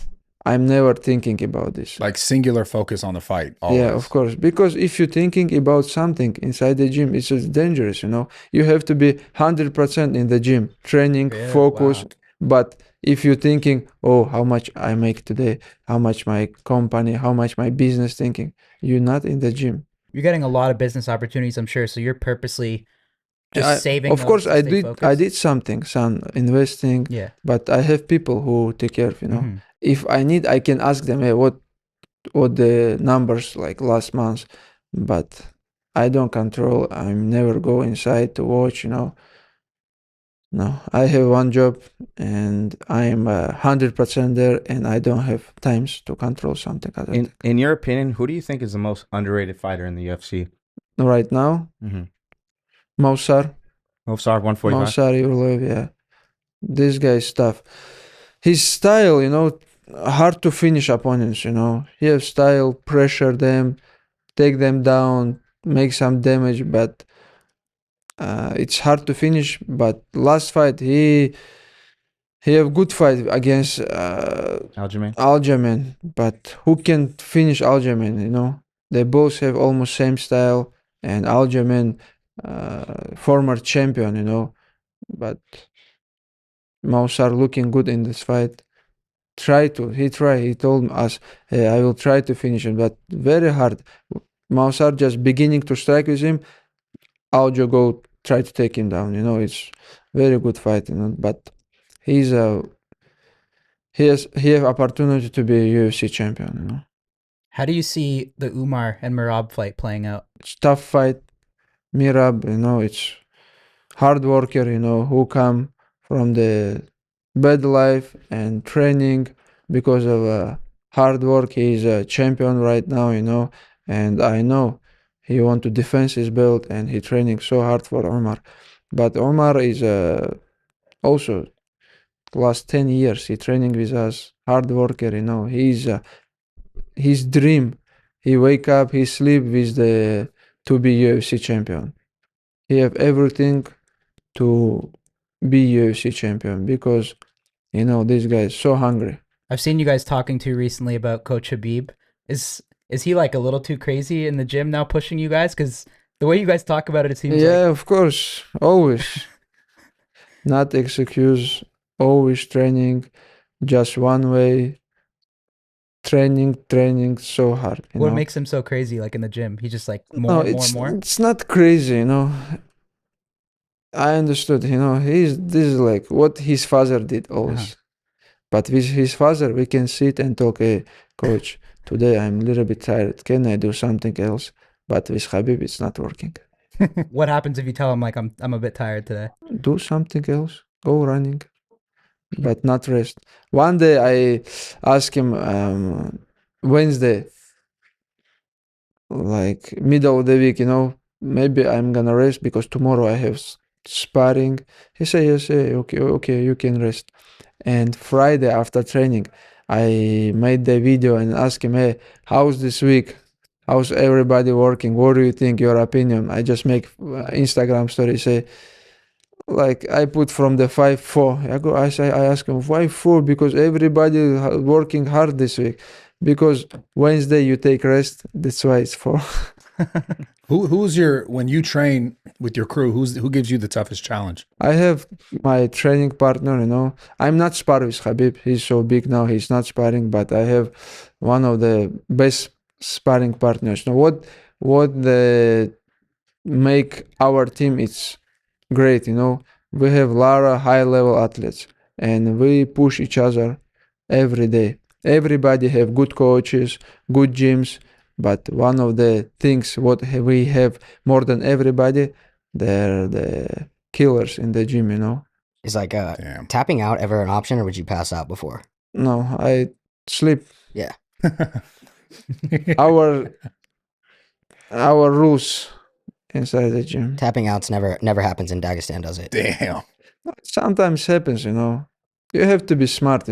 I'm never thinking about this. Like singular focus on the fight. Always. Yeah, of course. Because if you're thinking about something inside the gym, it's just dangerous, you know. You have to be 100% in the gym, training, focus. Wow. But if you're thinking, oh, how much I make today, how much my company, how much my business thinking, you're not in the gym. You're getting a lot of business opportunities, I'm sure. So you're purposely just saving. Of course, those to I stay did. I focused? did something, some investing. Yeah. But I have people who take care of, you know. Mhm. If I need, I can ask them, hey, what the numbers like last month, but I don't control. I never go inside to watch, you know. No, I have one job and I'm 100% there, and I don't have times to control something other thing. In your opinion, who do you think is the most underrated fighter in the UFC? Right now, Mm-hmm. Mosar, Movsar 145. Mosar Evloev, yeah. This guy's tough. His style, hard to finish opponents, He has style, pressure them, take them down, make some damage, but it's hard to finish. But last fight, he have good fight against Aljamain. Aljamain, but who can finish Aljamain? They both have almost same style, and Aljamain, former champion, but Mausar looking good in this fight. He told us, hey, I will try to finish him, but very hard. Mausar just beginning to strike with him, Aljo go try to take him down. It's very good fight. But he's a he have opportunity to be a UFC champion. How do you see the Umar and Merab fight playing out? It's tough fight. Merab, it's hard worker. Who come from the bad life and training because of hard work. He's a champion right now. And I know he want to defend his belt, and he training so hard for Umar. But Umar is also last 10 years he training with us, hard worker. He's his dream. He wake up, he sleep with the to be UFC champion. He have everything to be UFC champion because this guy is so hungry. I've seen you guys talking too recently about Coach Habib. Is he like a little too crazy in the gym now, pushing you guys? Because the way you guys talk about it, it seems Yeah, like of course, always. Not excuse, always training, just one way. Training so hard. what makes him so crazy, like in the gym? He just like more, No, more, more. it's not crazy. I understood. This is like what his father did always. But with his father, we can sit and talk. Hey, coach, today I'm a little bit tired. Can I do something else? But with Habib, it's not working. What happens if you tell him like I'm a bit tired today? Do something else. Go running, but not rest. One day I asked him Wednesday, like middle of the week, maybe I'm gonna rest because tomorrow I have sparring. He said, yes, okay, you can rest. And Friday after training, I made the video and asked him, hey, how's this week? How's everybody working? What do you think? Your opinion? I just make Instagram story say, like I put from the 5-4. I ask him 5-4 because everybody working hard this week. Because Wednesday you take rest, that's why it's 4. Who's your when you train with your crew? Who gives you the toughest challenge? I have my training partner. I'm not sparring with Habib. He's so big now. He's not sparring, but I have one of the best sparring partners. What the make our team it's great. We have Lara high level athletes, and we push each other every day. Everybody have good coaches, good gyms, but one of the things what we have more than everybody, they're the killers in the gym. Is like Damn. tapping out ever an option, or would you pass out before? No, I sleep. Yeah. Our rules inside the gym. Tapping out's never happens in Dagestan, does it? Damn. Sometimes happens. You have to be smart.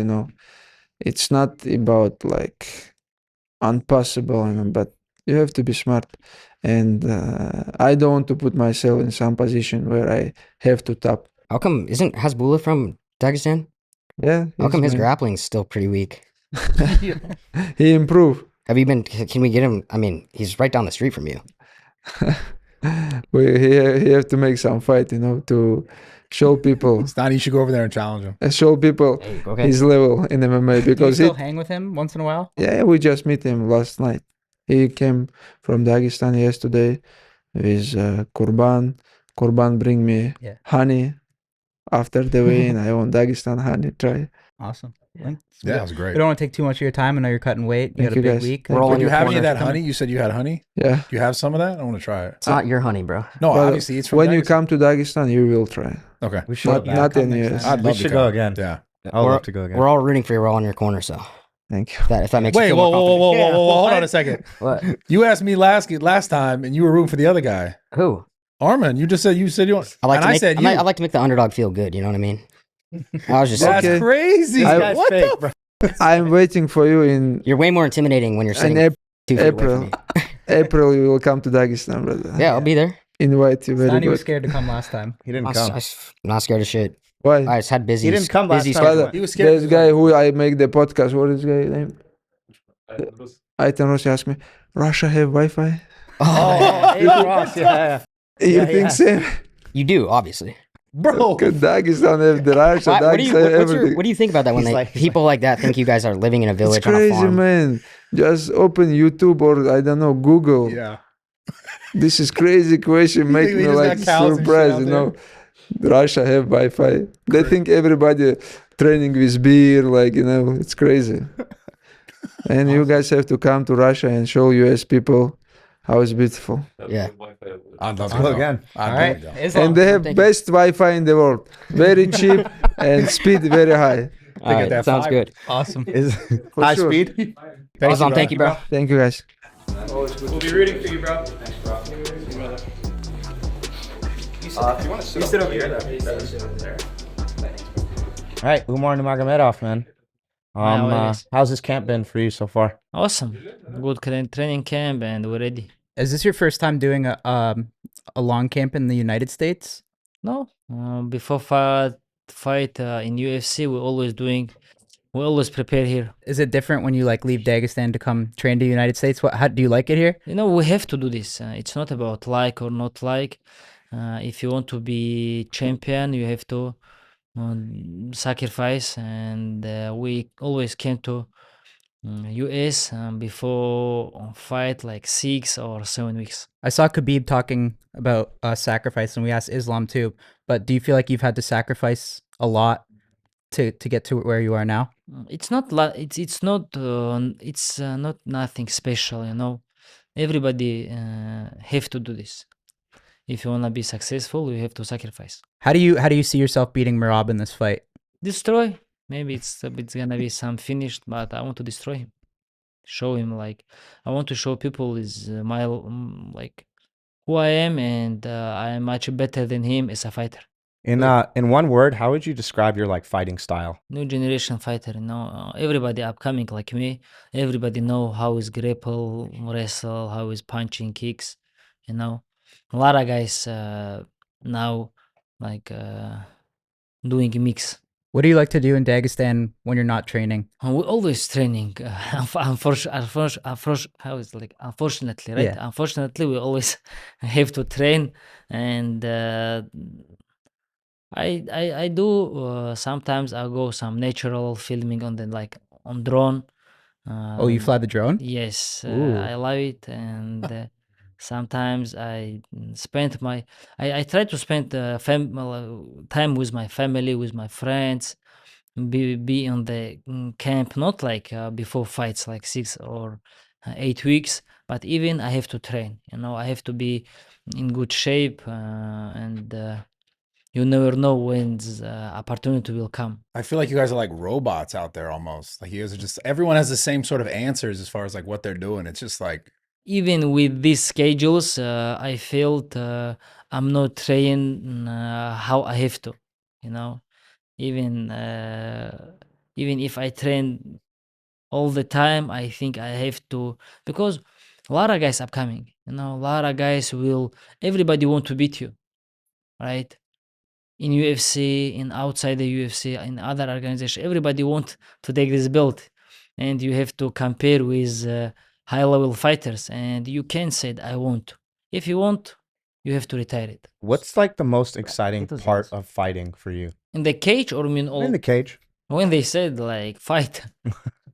It's not about like impossible, but you have to be smart. And I don't want to put myself in some position where I have to tap. How come isn't Hasbullah from Dagestan? Yeah. How come his man. grappling's still pretty weak? He improved. Have you been? Can we get him? I mean, he's right down the street from you. He have to make some fight, to show people, Stan, you should go over there and challenge him. show people Hey, okay. his level in MMA Do you because still hang with him once in a while? yeah, we just meet him last night. He came from Dagestan yesterday with Kurban. Kurban bring me Yeah. honey after the weigh-in. I want Dagestan honey. Try. Awesome. Yeah, it was We great. don't want to take too much of your time. I know you're cutting weight. You Thank had a you, big guys. week. We're all But in do you your have any of corner. that honey? You said you had honey. Yeah. Do you have some of that? I want to try it. It's not your honey, bro. No, But obviously it's from when you Dagestan. come to Dagestan, you will try. Okay. We should. Not, go not back. in US. I'd We love to should come. go again. Yeah. I would We're- love to go again. We're all rooting for you. We're all in your corner, so Thank you. if that makes you Wait, feel whoa, more whoa, whoa, confident. whoa, whoa, whoa! Hold on a second. What? You asked me last time, and you were rooting for the other guy, Who? Arman. You said you want. I like and to I make. said I, you. I like to make the underdog feel good. You know what I mean? I was just. That's Okay. crazy. This guy's What fake, the bro. I'm waiting for you in You're way more intimidating when you're sitting Ap- 2 feet away from April. me. April. You will come to Dagestan, brother. Yeah, I'll be there. Invite you very Stan, you were good. scared to come last time. He didn't I'm come. not scared of shit. Why? I just had busy. He didn't come last busy time. schedule. Brother, He was scared. There's guy who I make the podcast. What is guy name? Aitan Rossi asked me, Russia have Wi-Fi? Oh, Hey, Ross, yeah. You Yeah, think yeah. same? you do obviously. Bro, Dagestan have the Russia, Why- what do Dagestan have everything. what do you think about that when He's people like that think you guys are living in a It's village on a crazy, farm? man. Just open YouTube or I don't know, Google. yeah. This is crazy question. You Make think we me just like got cows and shit surprised, out you know. Russia have Wi-Fi. They think everybody training with beer, like, you know, it's crazy. And you guys have to come to Russia and show US people how it's beautiful. Yeah. I'd love to Go go again. I'd All love right. to go. Islam. And they have Thank you. best Wi-Fi in the world. Very cheap and speed very high. All right, that sounds fiber. good. Awesome. Is For high sure. speed? Islam, thank you, bro. Thank you, guys. We'll be rooting for you, bro. Thanks, bro. You sit over here. All right, Umar Nurmagomedov, man. How's this camp been for you so far? Awesome. Good training camp and we're ready. Is this your first time doing a long camp in the United States? No, before fight in UFC, we always prepare here. Is it different when you like leave Dagestan to come train to the United States? How do you like it here? You know, we have to do this. It's not about like or not like. If you want to be champion, you have to sacrifice. And we always came to US before fight like 6 or 7 weeks. I saw Khabib talking about sacrifice, and we asked Islam too. But do you feel like you've had to sacrifice a lot to get to where you are now? It's not it's not nothing special, you know. Everybody have to do this. If you wanna be successful, you have to sacrifice. How do you see yourself beating Merab in this fight? Destroy. Maybe it's gonna be some finished, but I want to destroy him. Show him like I want to show people is my like who I am, and I am much better than him as a fighter. In one word, how would you describe your like fighting style? New generation fighter, you know. Everybody upcoming like me. Everybody know how is grapple, wrestle, how is punching, kicks. You know, a lot of guys now like doing mix. What do you like to do in Dagestan when you're not training? We always training. Unfortunately, right? Yeah. Unfortunately, we always have to train, and I do sometimes I go some natural filming on the like on drone. Oh, you fly the drone? Yes, Ooh. I love it, and sometimes I spend I try to spend time with my family, with my friends, be on the camp, not like before fights, like 6 or 8 weeks, but even I have to train. You know, I have to be in good shape, and you never know when opportunity will come. I feel like you guys are like robots out there almost. Like you guys are just everyone has the same sort of answers as far as like what they're doing. It's just like Even with these schedules, I felt I'm not trained how I have to, you know. Even if I train all the time, I think I have to, because a lot of guys upcoming, you know, a lot of guys will, everybody want to beat you, right? In UFC, in outside the UFC, in other organization, everybody want to take this belt, and you have to compare with high level fighters, and you can say I want. If you want, you have to retire it. What's like the most exciting It was part nice. of fighting for you? In the cage, or mean all In the cage. when they said like fight,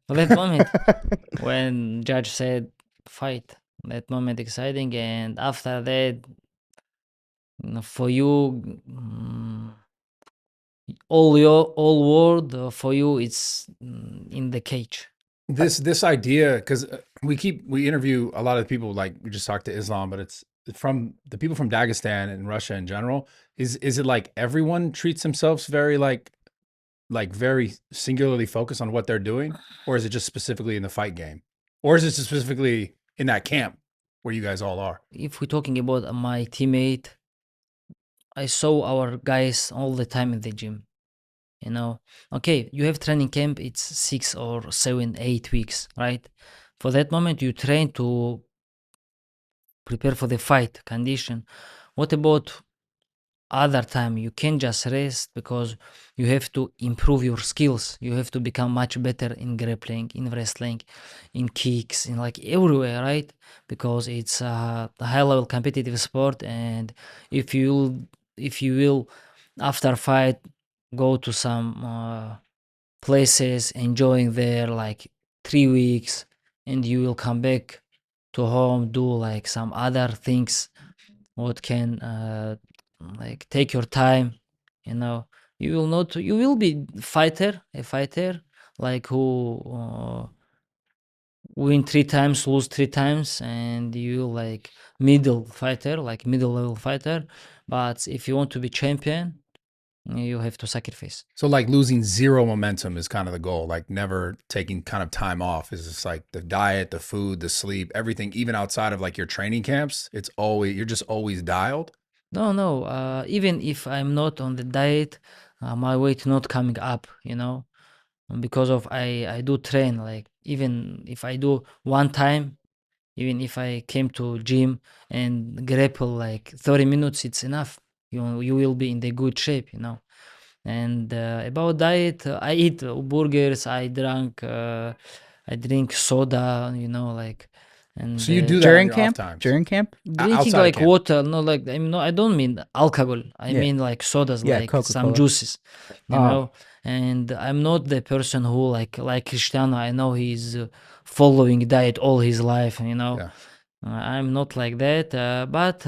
that moment when judge said fight, that moment exciting, and after that, for you, all world for you it's in the cage. This idea, because we interview a lot of people, like we just talked to Islam, but it's from the people from Dagestan and Russia in general. Is it like everyone treats themselves very like very singularly focused on what they're doing, or is it just specifically in the fight game, or is it just specifically in that camp where you guys all are? If we're talking about my teammate, I saw our guys all the time in the gym. You know, okay, you have training camp, it's 6 or 7, 8 weeks, right? For that moment, you train to prepare for the fight condition. What about other time? You can't just rest because you have to improve your skills. You have to become much better in grappling, in wrestling, in kicks, in like everywhere, right? Because it's a high level competitive sport, and if you will after fight go to some places enjoying there like 3 weeks, and you will come back to home, do like some other things what can like take your time, you know. You will be a fighter like who win 3 times, lose 3 times, and you like middle fighter, like middle level fighter. But if you want to be champion, you have to sacrifice. So like losing zero momentum is kind of the goal, like never taking kind of time off. Is just like the diet, the food, the sleep, everything, even outside of like your training camps, it's always, you're just always dialed. No. Even if I'm not on the diet, my weight not coming up, you know, because of I do train. Like even if I do one time, even if I came to gym and grapple like 30 minutes, it's enough. You will be in the good shape, you know. And about diet, I eat burgers. I drink soda, you know, like. And So you do that on During your off camp? times. During camp? drinking outside of like camp. water, no, like I don't mean alcohol. I Yeah. mean like sodas, Yeah, like some Coca-Cola. juices, you Oh. know. And I'm not the person who like Cristiano. I know he's following diet all his life, you know. Yeah. I'm not like that. But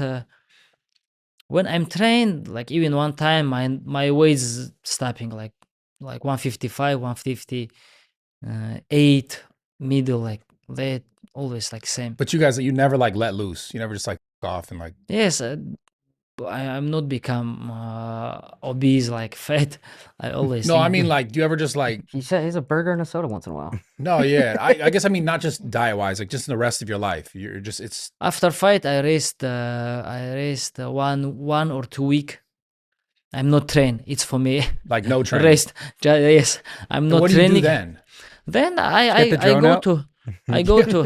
when I'm trained, like even one time, my weight is stopping like 155, 158, middle like that, always like same. But you guys, you never like let loose. You never just like off and like. Yes, I'm not become obese like fat. I always No, I think mean like, do you ever just like? He said he's a burger and a soda once in a while. No, yeah. I guess I mean not just diet wise, like just in the rest of your life. You're just it's after fight I rest. One or 2 week. I'm not trained. It's for me. like no training. Rest. Yes, I'm Then not what do you training. do then? Then Get the drone out. I go to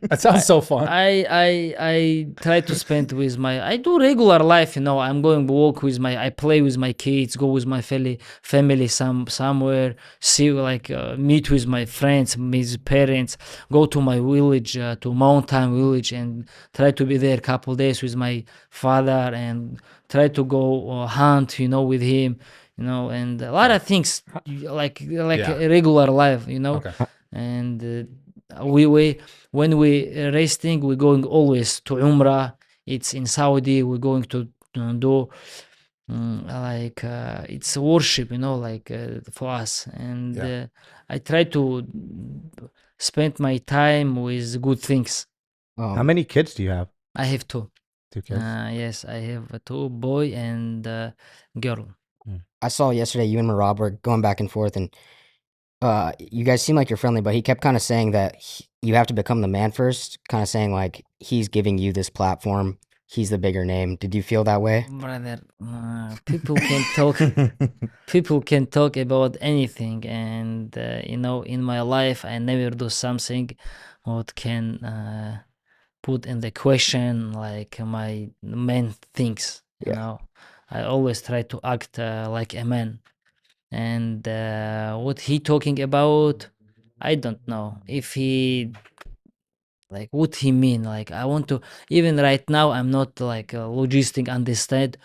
That sounds so fun. I try to spend with I do regular life, you know. I'm going walk with I play with my kids, go with my family somewhere, see like meet with my friends, meet parents, go to my village, to mountain village, and try to be there a couple days with my father, and try to go hunt, you know, with him, you know, and a lot of things like Yeah. a regular life, you know. Okay. And we when we resting, we're going always to Umrah. It's in Saudi. We're going to do like it's worship, you know, like for us. And Yeah. I try to spend my time with good things. How many kids do you have? I have two. 2 kids. Yes, I have a two, boy and girl. I saw yesterday you and Merab were going back and forth, and you guys seem like you're friendly, but he kept kind of saying that you have to become the man first, kind of saying like he's giving you this platform, he's the bigger name. Did you feel that way? Brother, people can talk. People can talk about anything, and you know, in my life, I never do something what can put in the question like my main things. You Yeah. know, I always try to act like a man. And what he talking about, I don't know if he like what he mean. Like I want to, even right now I'm not like logistic understand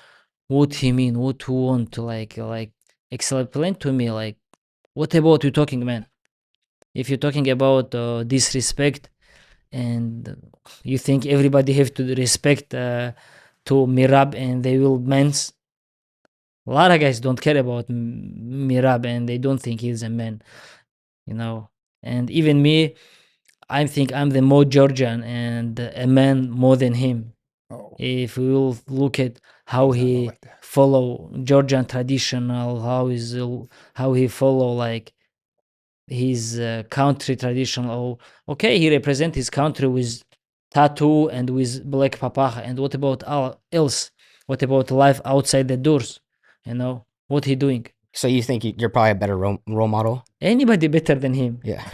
what he mean, what he want to like explain to me. Like what about you talking, man? If you're talking about disrespect, and you think everybody have to respect to Merab and they will men's, A lot of guys don't care about Merab and they don't think he's a man, you know. And even me, I think I'm the more Georgian and a man more than him. Oh, If we will look at how does not look he like that. follow Georgian traditional, how he follow like his country traditional. Okay, he represent his country with tattoo and with black papaja. And what about else? What about life outside the doors? You know what he doing? So you think you're probably a better role model? Anybody better than him? Yeah.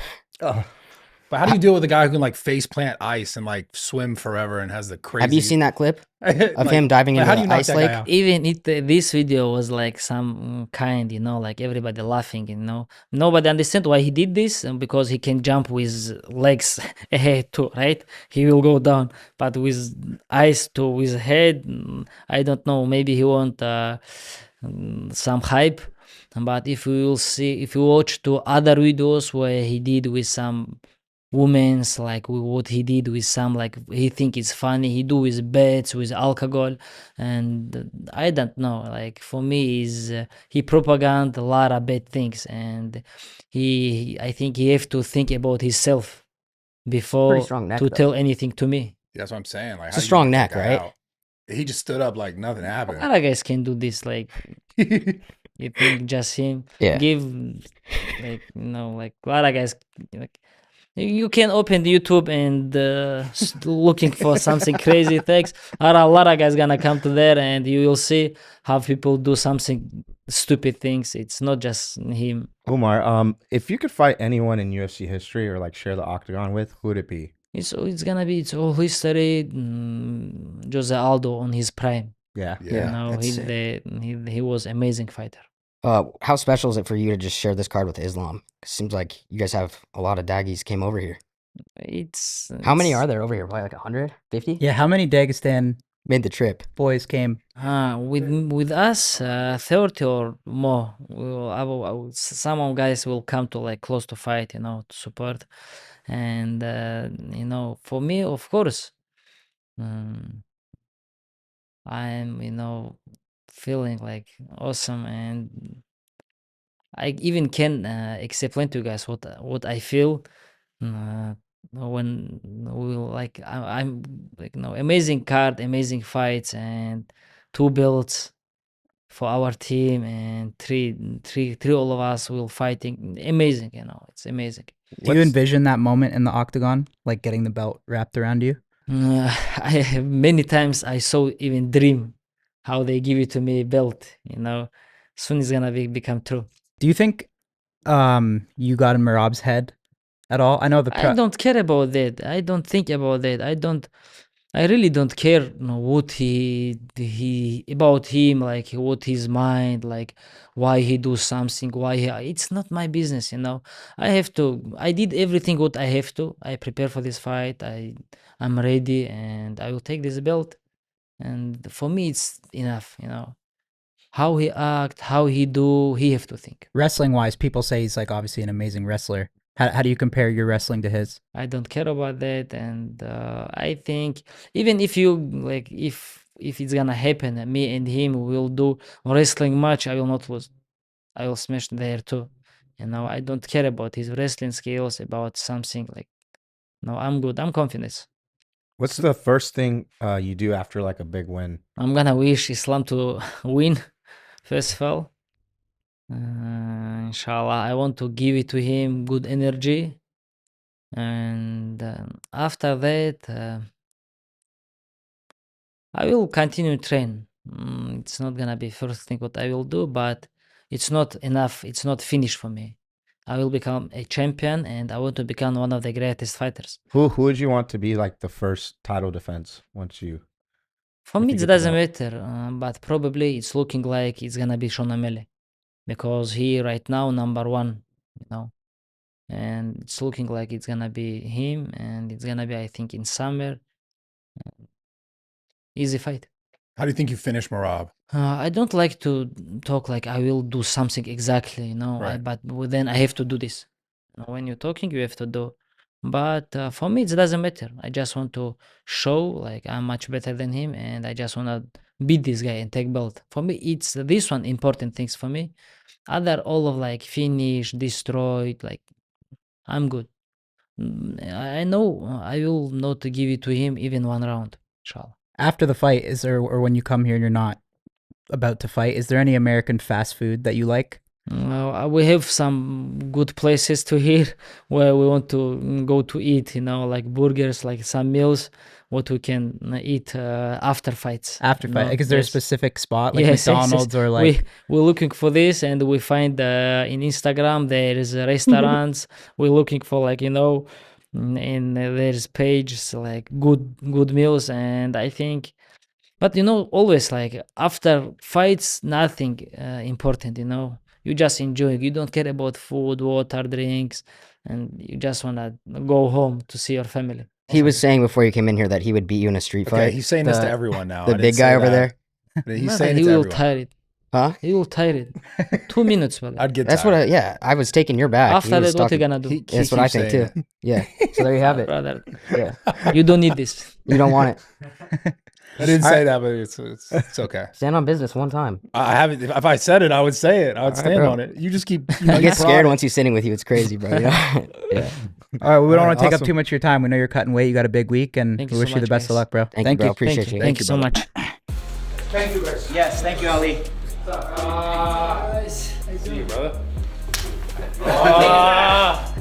But how do you deal with a guy who can like face plant ice and like swim forever and has the crazy? Have you seen that clip of like, him diving into how do you the knock ice that lake? guy out? Even this video was like some kind, you know, like everybody laughing, you know. Nobody understand why he did this, because he can jump with legs ahead too, right? He will go down, but with eyes to with head, I don't know. Maybe he want some hype. But if we will see, if you watch two other videos where he did with some women's, like what he did with some, like he think it's funny, he do with bets, with alcohol, and I don't know, like for me is he propaganda a lot of bad things, and I think he have to think about himself before strong neck, to though. tell anything to me. That's what I'm saying. Like, It's how a do you strong knock neck, that guy right? out? He just stood up like nothing A happened. lot of guys can do this, like you think just him Yeah. give, like, you know, like a lot of guys, like you can open YouTube and looking for something crazy things. A lot of guys gonna come to there, and you will see how people do something stupid things. It's not just him. Umar, if you could fight anyone in UFC history or like share the octagon with, who would it be? It's gonna be it's all history. Jose Aldo on his prime. Yeah. Yeah. You know, that's sick. he was amazing fighter. How special is it for you to just share this card with Islam? Seems like you guys have a lot of Daggies came over here. How many are there over here? Probably like 150? Yeah, how many Dagestan Made the trip. boys came? With us, 30 or more. Some guys will come to like close to fight, you know, to support. And you know, for me, of course, I'm, you know, feeling like awesome, and I even can explain to you guys what I feel when we like I'm like, you know, amazing card, amazing fights, and 2 belts for our team, and three all of us will fighting. Amazing, you know, it's amazing. Do you envision that moment in the octagon, like getting the belt wrapped around you? I have many times I saw even dream how they give it to me belt, you know. Soon it's gonna become true. Do you think you got in Merab's head at all? I know I don't care about that. I don't think about that. I really don't care, you know, what he about him, like what his mind, like why he do something, why it's not my business, you know. I did everything what I have to. I prepare for this fight. I'm ready, and I will take this belt. And for me, it's enough, you know. How he act, how he do, he have to think. wrestling wise, people say he's like obviously an amazing wrestler. How do you compare your wrestling to his? I don't care about that, and I think even if you like, if it's gonna happen, me and him will do wrestling match, I will not lose. I will smash there too. You know, I don't care about his wrestling skills, about something like. No, I'm good. I'm confident. What's the first thing you do after like a big win? I'm gonna wish Islam to win. First of all, inshallah, I want to give it to him good energy, and after that, I will continue train. It's not gonna be first thing what I will do, but it's not enough. It's not finished for me. I will become a champion, and I want to become one of the greatest fighters. Who would you want to be like the first title defense once you? For If me, you it get the doesn't belt. matter, but probably it's looking like it's gonna be Sean O'Malley, because he right now number one, you know, and it's looking like it's gonna be him, and it's gonna be, I think, in summer. Easy fight. How do you think you finish Merab? I don't like to talk like I will do something exactly, you know. Right. But then I have to do this. You know, when you're talking, you have to do. But for me, it doesn't matter. I just want to show like I'm much better than him, and I just want to beat this guy and take belt. For me, it's this one important things for me. Other all of like finish, destroyed, like I'm good. I know I will not give it to him even one round. Inshallah. After the fight, is there, or when you come here and you're not about to fight, is there any American fast food that you like? We have some good places to here where we want to go to eat, like burgers, like some meals, what we can eat after fights. After fight, like, is there a specific spot like Yes, McDonald's or like? We're looking for this, and we find in Instagram there is restaurants. We're looking for like and there's pages like good meals, and I think. But always like after fights, nothing important. You just enjoy. You don't care about food, water, drinks, and you just wanna go home to see your family. He was saying before you came in here that he would beat you in a street fight. Okay, he's saying this to everyone now. The I didn't big say guy over that. there. He's Man, saying it he to will everyone. tire it. Huh? He will tire it. 2 minutes, brother. I'd get That's tired. what I was taking your back. After He was that, what you talking- gonna do? That's what I think too. saying Yeah. So there you have it. Brother, Yeah. you don't need this. You don't want it. I didn't say that, but it's okay. Stand on business one time. I haven't. If I said it, I would say it. I would right, stand bro. on it. You just keep. I get scared once he's sitting with you. It's crazy, bro. Yeah. All right, we don't want to take up awesome. too much of your time. We know you're cutting weight. You got a big week, and Thank we you wish so you the much, best of guys. luck, bro. Thank you, bro. Appreciate Thank you. you. Thank you so much. Thank you, guys. Yes, thank you, Ali. See you, brother.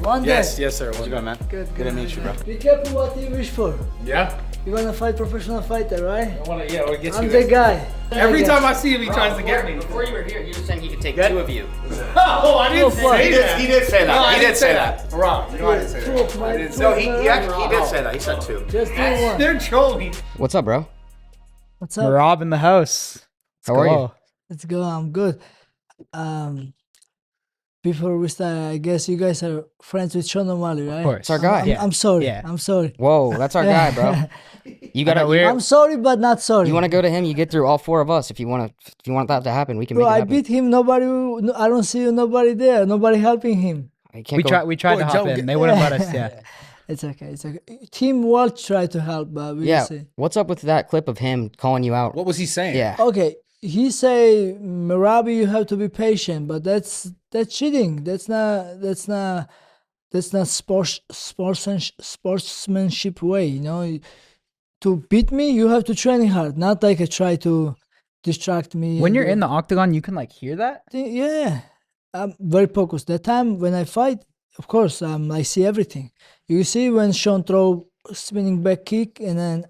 One day. Yes, sir. How's it going, man? Good to meet you, bro. Be careful what you wish for. Yeah. You wanna fight professional fighter, right? We'll get I'm the guy. Every time I see him, he tries to get me. Before you were here, you were saying he could take two of you. Oh, I didn't say that. He did say that. Oh, No, he I did didn't say say that. that. Wrong. You know I didn't say Two that. of my. No, he did say that. He said two. Just do one. They're trolling. What's up, bro? What's up? Merab in the house. How are you? Go. Let's go. I'm good. Before we start, I guess you guys are friends with Sean O'Malley, right? Of course. It's our guy. I'm sorry. Yeah. I'm sorry. Whoa, that's our guy, bro. You gotta. I'm sorry, but not sorry. You want to go to him? You get through all four of us. If you want to, if you want that to happen, we can Bro, make it I happen. beat him. Nobody. I don't see nobody there. Nobody helping him. I can't go. We tried Boy, to hop Joe, in. They wouldn't let us. Yeah. It's okay. It's okay. Team Walt tried to help, but we Yeah. see. What's up with that clip of him calling you out? What was he saying? Yeah. Okay, he say, Merab, you have to be patient, but that's cheating. That's not sportsmanship way. To beat me, you have to train hard, not like try to distract me. When and you're do in the octagon, you can like hear that. yeah, I'm very focused. That time when I fight, of course, I see everything. You see when Sean throw spinning back kick and then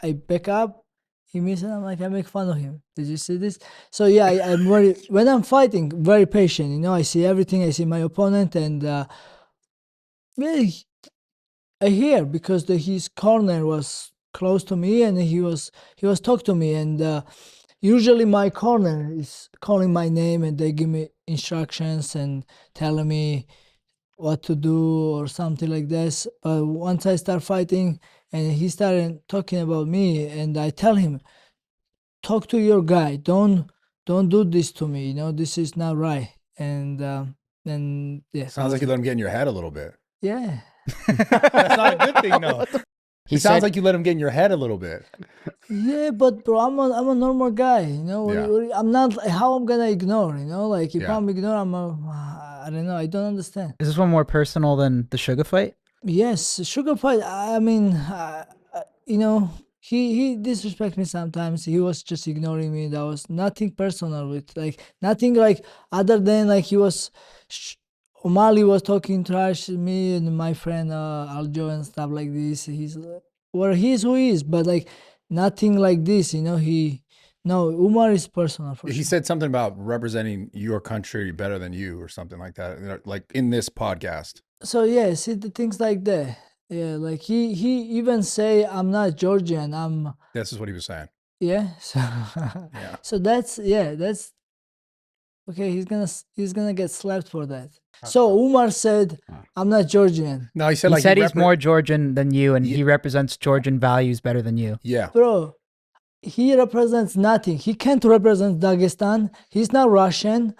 I back up, he misses. I'm like, I make fun of him. Did you see this? So yeah, I'm very when I'm fighting, very patient. I see everything. I see my opponent, and yeah, I hear because his corner was close to me, and he was talk to me, and usually my corner is calling my name, and they give me instructions and telling me what to do or something like this. But once I start fighting and he started talking about me, and I tell him, talk to your guy, don't do this to me, this is not right. And yeah, Sounds like you let him get in your head a little bit. yeah. That's not a good thing, though. He It sounds said, like you let him get in your head a little bit. Yeah, but bro, I'm a normal guy, Yeah. I'm not, how I'm gonna ignore, like if Yeah. I'm ignore, I don't know, I don't understand. Is this one more personal than the sugar fight? Yes, sugar fight. I mean, he disrespect me sometimes. He was just ignoring me. That was nothing personal with nothing other than he was. O'Malley was talking trash to me and my friend Aljo and stuff like this. He's who he is, but nothing like this. Umar is personal for He sure. said something about representing your country better than you or something like that, like in this podcast. So yeah, see the things like that. Yeah, he even say I'm not Georgian. This is what he was saying. Yeah. So so that's okay. He's gonna get slapped for that. So Umar said I'm not Georgian, No, he said He like said he's more Georgian than you, and he represents Georgian values better than you. Yeah. bro. He represents nothing. He can't represent Dagestan. He's not Russian.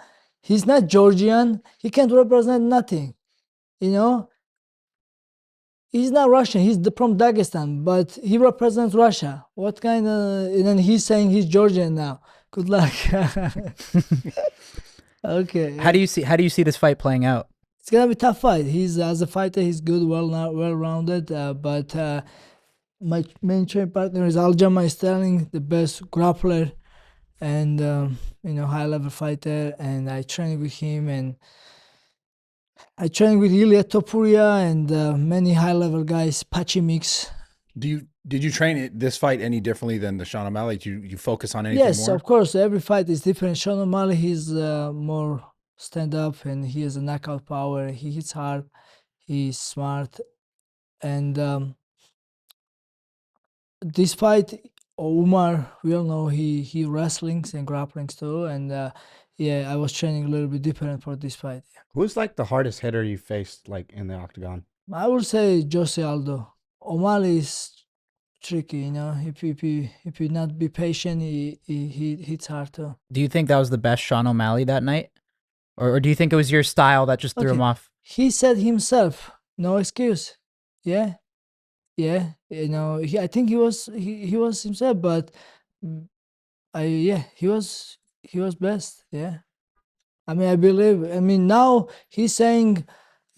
He's not Georgian. He can't represent nothing. He He's not Russian. He's from Dagestan, but he represents Russia. What kind of? And then he's saying he's Georgian now. Good luck. Okay. How do you see this fight playing out? It's gonna be a tough fight. He's as a fighter, he's good, well-rounded. But my main training partner is Aljamain Sterling, the best grappler, and high-level fighter. And I train with him, and I train with Ilya Topuria and many high-level guys. Pachi Mix. Did you train this fight any differently than the Sean O'Malley? Do you focus on anything Yes, more? of course. Every fight is different. Sean O'Malley, he's more stand-up, and he has a knockout power. He hits hard. He's smart. And this fight, Umar, we all know he wrestlings and grapplings too. And I was training a little bit different for this fight. Who's like the hardest hitter you faced like in the octagon? I would say Jose Aldo. O'Malley is tricky, If you not be patient, he hits hard too. Do you think that was the best Sean O'Malley that night? Or do you think it was your style that just threw him Okay. off? He said himself, no excuse. Yeah. I think he was himself, but he was best. Yeah. I believe. Now he's saying,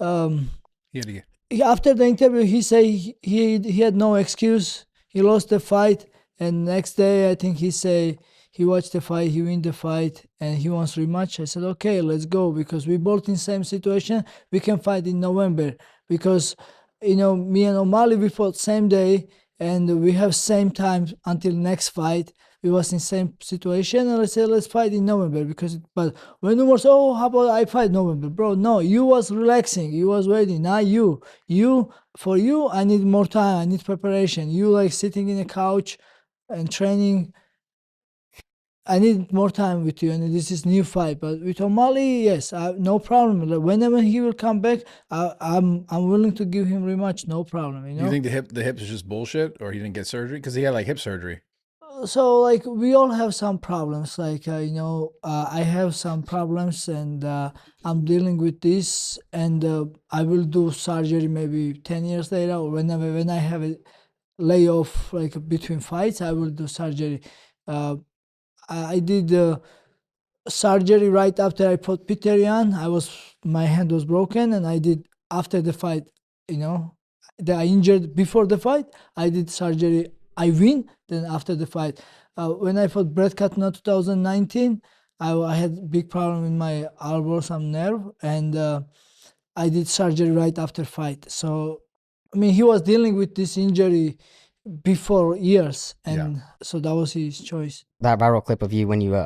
after the interview, he say he had no excuse. He lost the fight, and next day I think he say he watched the fight, he win the fight, and he wants rematch. I said, okay, let's go, because we both in same situation. We can fight in November, because me and O'Malley, we fought same day, and we have same time until next fight. We was in same situation, and I said, let's fight in November, but when Umar said, how about I fight November? Bro, no, you was relaxing, you was waiting, not you. For you, I need more time, I need preparation. You like sitting in a couch and training. I need more time with you, and this is new fight. But with O'Malley, yes, no problem. Like, whenever he will come back, I'm willing to give him rematch, no problem. You think the hip is just bullshit, or he didn't get surgery? Because he had like hip surgery. So like we all have some problems. Like I have some problems, and I'm dealing with this, and I will do surgery maybe 10 years later, or when I have a layoff like between fights, I will do surgery. I did surgery right after I fought Peter Yan. My hand was broken, and I did after the fight. That I injured before the fight. I did surgery. I win. Then after the fight, when I fought Brett Kavanaugh 2019, I had big problem in my elbow, some nerve, and I did surgery right after fight. So, he was dealing with this injury before years, and so that was his choice. That viral clip of you when you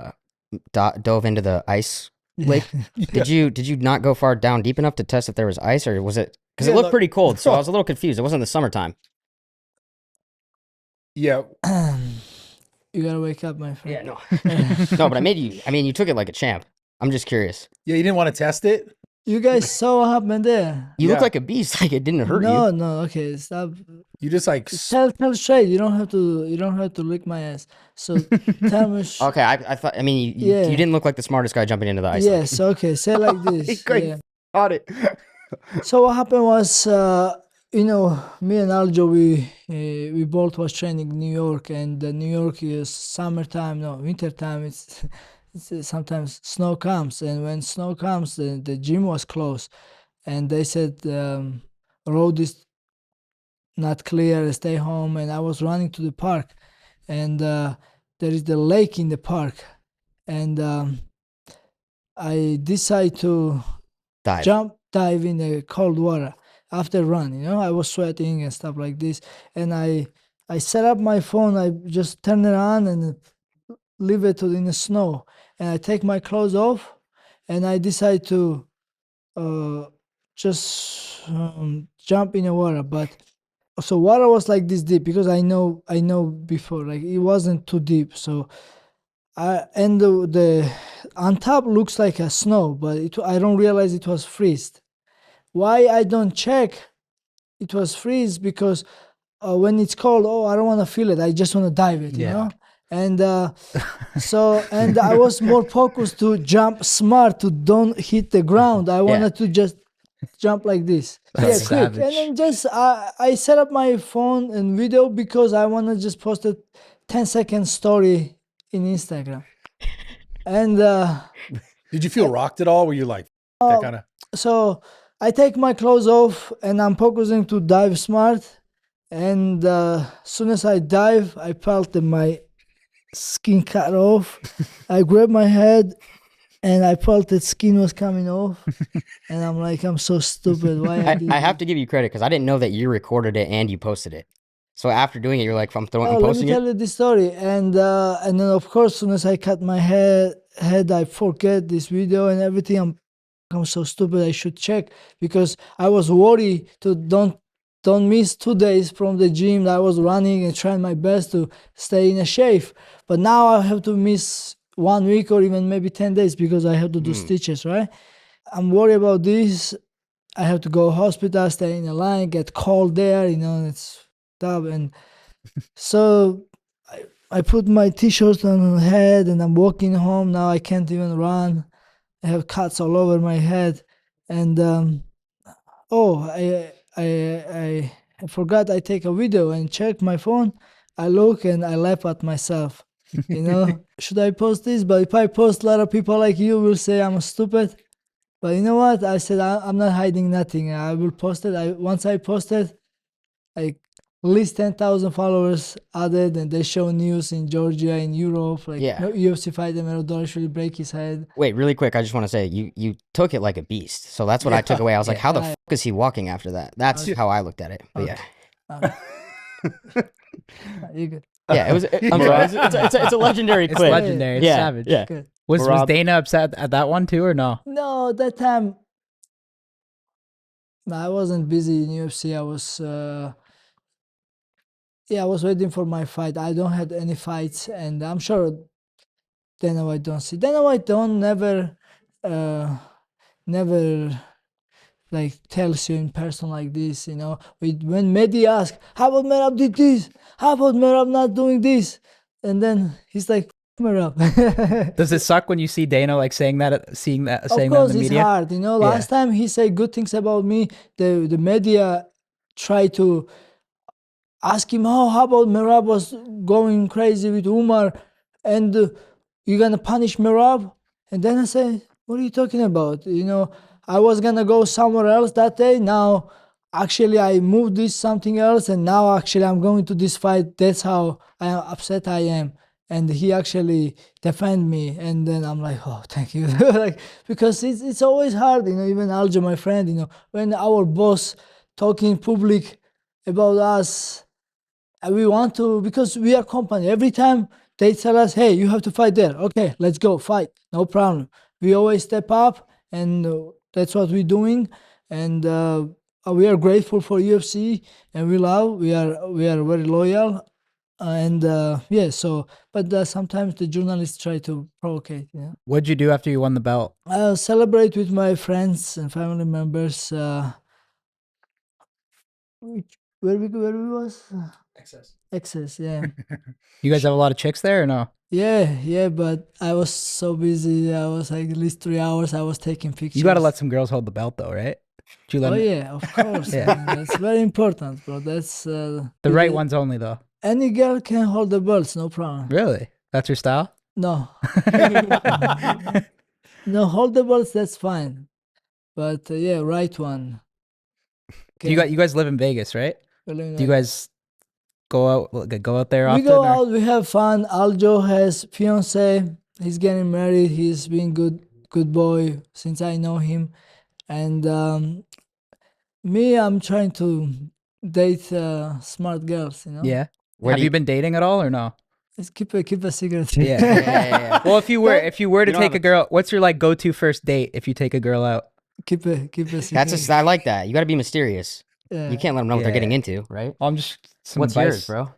dove into the ice lake. Did you not go far down deep enough to test if there was ice, or was it? Because it looked pretty cold, so I was a little confused. It wasn't the summertime. Yeah. You gotta wake up, my friend. Yeah, no. No, but you took it like a champ. I'm just curious. Yeah, you didn't want to test it? You guys saw what happened there. You look like a beast. Like it didn't hurt you. No, okay, stop. You just like Tell straight. You don't have to lick my ass. So tell me. Okay, I thought. You didn't look like the smartest guy jumping into the ice. Yes. Okay. Say like this. Great. Got it. So what happened was, me and Aljo, we both was training in New York, and New York is summertime, no, wintertime. It's sometimes snow comes, and when snow comes, the gym was closed, and they said road is not clear, stay home. And I was running to the park, and there is the lake in the park, and I decide to dive in the cold water after run. I was sweating and stuff like this, and I set up my phone. I just turn it on and leave it in the snow, and I take my clothes off, and I decide to just jump in the water. But so water was like this deep, because I know before, like it wasn't too deep. So and the on top looks like a snow, but I don't realize it was freezed. Why I don't check it was freeze? Because when it's cold, I don't want to feel it. I just want to dive it, you know? And and I was more focused to jump smart, to don't hit the ground. I wanted to just jump like this. That's Yeah, quick. And savage. then just I set up my phone and video because I want to just post a 10-second story in Instagram. And Did you feel rocked at all? Were you like that kind of? so I take my clothes off and I'm focusing to dive smart. And as soon as I dive, I felt that my skin cut off. I grabbed my head and I felt that skin was coming off. And I'm like, I'm so stupid. Why I did I have this? to give you credit because I didn't know that you recorded it and you posted it. So after doing it, you're like, I'm Oh, I'm let me posting tell it. you this story. And then of course, as soon as I cut my head, I forget this video and everything. I'm so stupid. I should check because I was worried to don't miss 2 days from the gym. I was running and trying my best to stay in a shape. But now I have to miss 1 week or even maybe 10 days because I have to do stitches, right? I'm worried about this. I have to go hospital, stay in a line, get called there, it's tough. And so I put my t-shirt on my head and I'm walking home. Now I can't even run. I have cuts all over my head. And I forgot I take a video and check my phone. I look and I laugh at myself. Should I post this? But if I post, a lot of people like you will say I'm stupid. But you know what? I said I'm not hiding nothing. I will post it. Once I post it, like at least 10,000 followers added, and they show news in Georgia, in Europe, like Yeah. UFC fighter Merab should break his head. Wait, really quick. I just want to say you took it like a beast. So that's what I took away. I was like, how the fuck is he walking after that? That's how I looked at it. But yeah. You good? Yeah, it was. I'm sorry. It's a legendary It's clip. legendary. It's Yeah, savage. yeah. Good. Was Merab- Dana upset at that one too, or no? No, that time I wasn't busy in UFC. I was waiting for my fight. I don't had any fights, and I'm sure Dana White don't see. Dana White don't never like tells you in person like this, when Mehdi asks, how about Merab did this? How about Merab not doing this? And then he's like, Merab. Does it suck when you see Dana like saying that, saying that Of in course, the it's media? hard. Last time he said good things about me, the media tried to ask him, oh, how about Merab was going crazy with Umar and you're going to punish Merab? And then I said, what are you talking about? I was going to go somewhere else that day. Now, actually, I moved this something else. And now, actually, I'm going to this fight. That's how upset I am. And he actually defend me. And then I'm like, oh, thank you. Because it's always hard, even Aljo, my friend, when our boss talking in public about us, and we want to, because we are company. Every time they tell us, hey, you have to fight there. Okay, let's go fight. No problem. We always step up, and that's what we're doing. And we are grateful for UFC, and we are very loyal. And but sometimes the journalists try to provocate. What'd you do after you won the belt? I'll celebrate with my friends and family members. Where we was? Excess, yeah. You guys have a lot of chicks there or no? Yeah, but I was so busy. I was like at least 3 hours. I was taking pictures. You got to let some girls hold the belt though, right? Did you let Oh them- yeah, of course. Yeah. Man. That's very important, bro. That's the right ones only though. Any girl can hold the belts, no problem. Really? That's your style? No, no, hold the belts. That's fine. But yeah, right one. You guys live in Vegas, right? Do Do you guys go out there We often? go or- out, we have fun. Aljo has fiance. He's getting married. He's been good boy since I know him. And me, I'm trying to date smart girls. Yeah. Where Have do you been dating at all or no? Let's keep a secret. Yeah. Well, if you were to don't take have a girl, what's your like go-to first date if you take a girl out? keep a secret. I like that. You got to be mysterious. Yeah. You can't let them know what they're Yeah. getting into, right? I'm just some What's advice. yours, bro?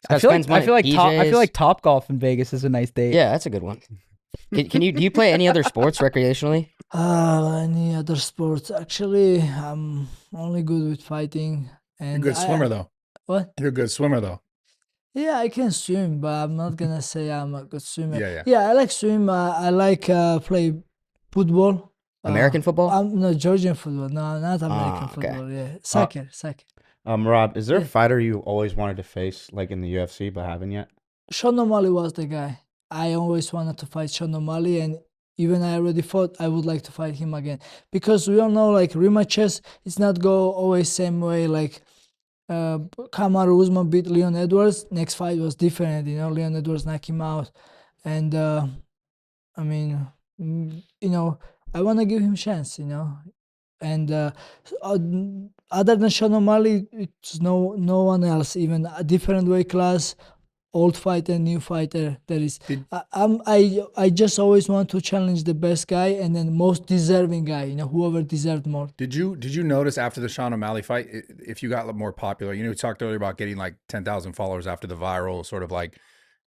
I feel like PJs. Top Golf in Vegas is a nice date. Yeah, that's a good one. Do you play any other sports recreationally? Any other sports? Actually, I'm only good with fighting. You're a And good swimmer, though. What? You're a good swimmer, though. Yeah, I can swim, but I'm not gonna say I'm a good swimmer. Yeah. Yeah, I like swim. I like play football. American football? No, Georgian football. No, not American okay. football. Yeah, soccer. Rob, is there a Yeah. fighter you always wanted to face, like in the UFC, but haven't yet? Sean O'Malley was the guy. I always wanted to fight Sean O'Malley, and even I already fought, I would like to fight him again. Because we all know, like, rematches, it's not go always same way. Like, Kamaru Usman beat Leon Edwards. Next fight was different, you know. Leon Edwards knocked him out. And, I mean, you know, I want to give him a chance, you know. And other than Sean O'Malley, it's no one else. Even a different weight class, old fighter, new fighter. There is. I just always want to challenge the best guy and then most deserving guy. You know, whoever deserved more. Did you notice after the Sean O'Malley fight, if you got more popular? You know, we talked earlier about getting like 10,000 followers after the viral sort of like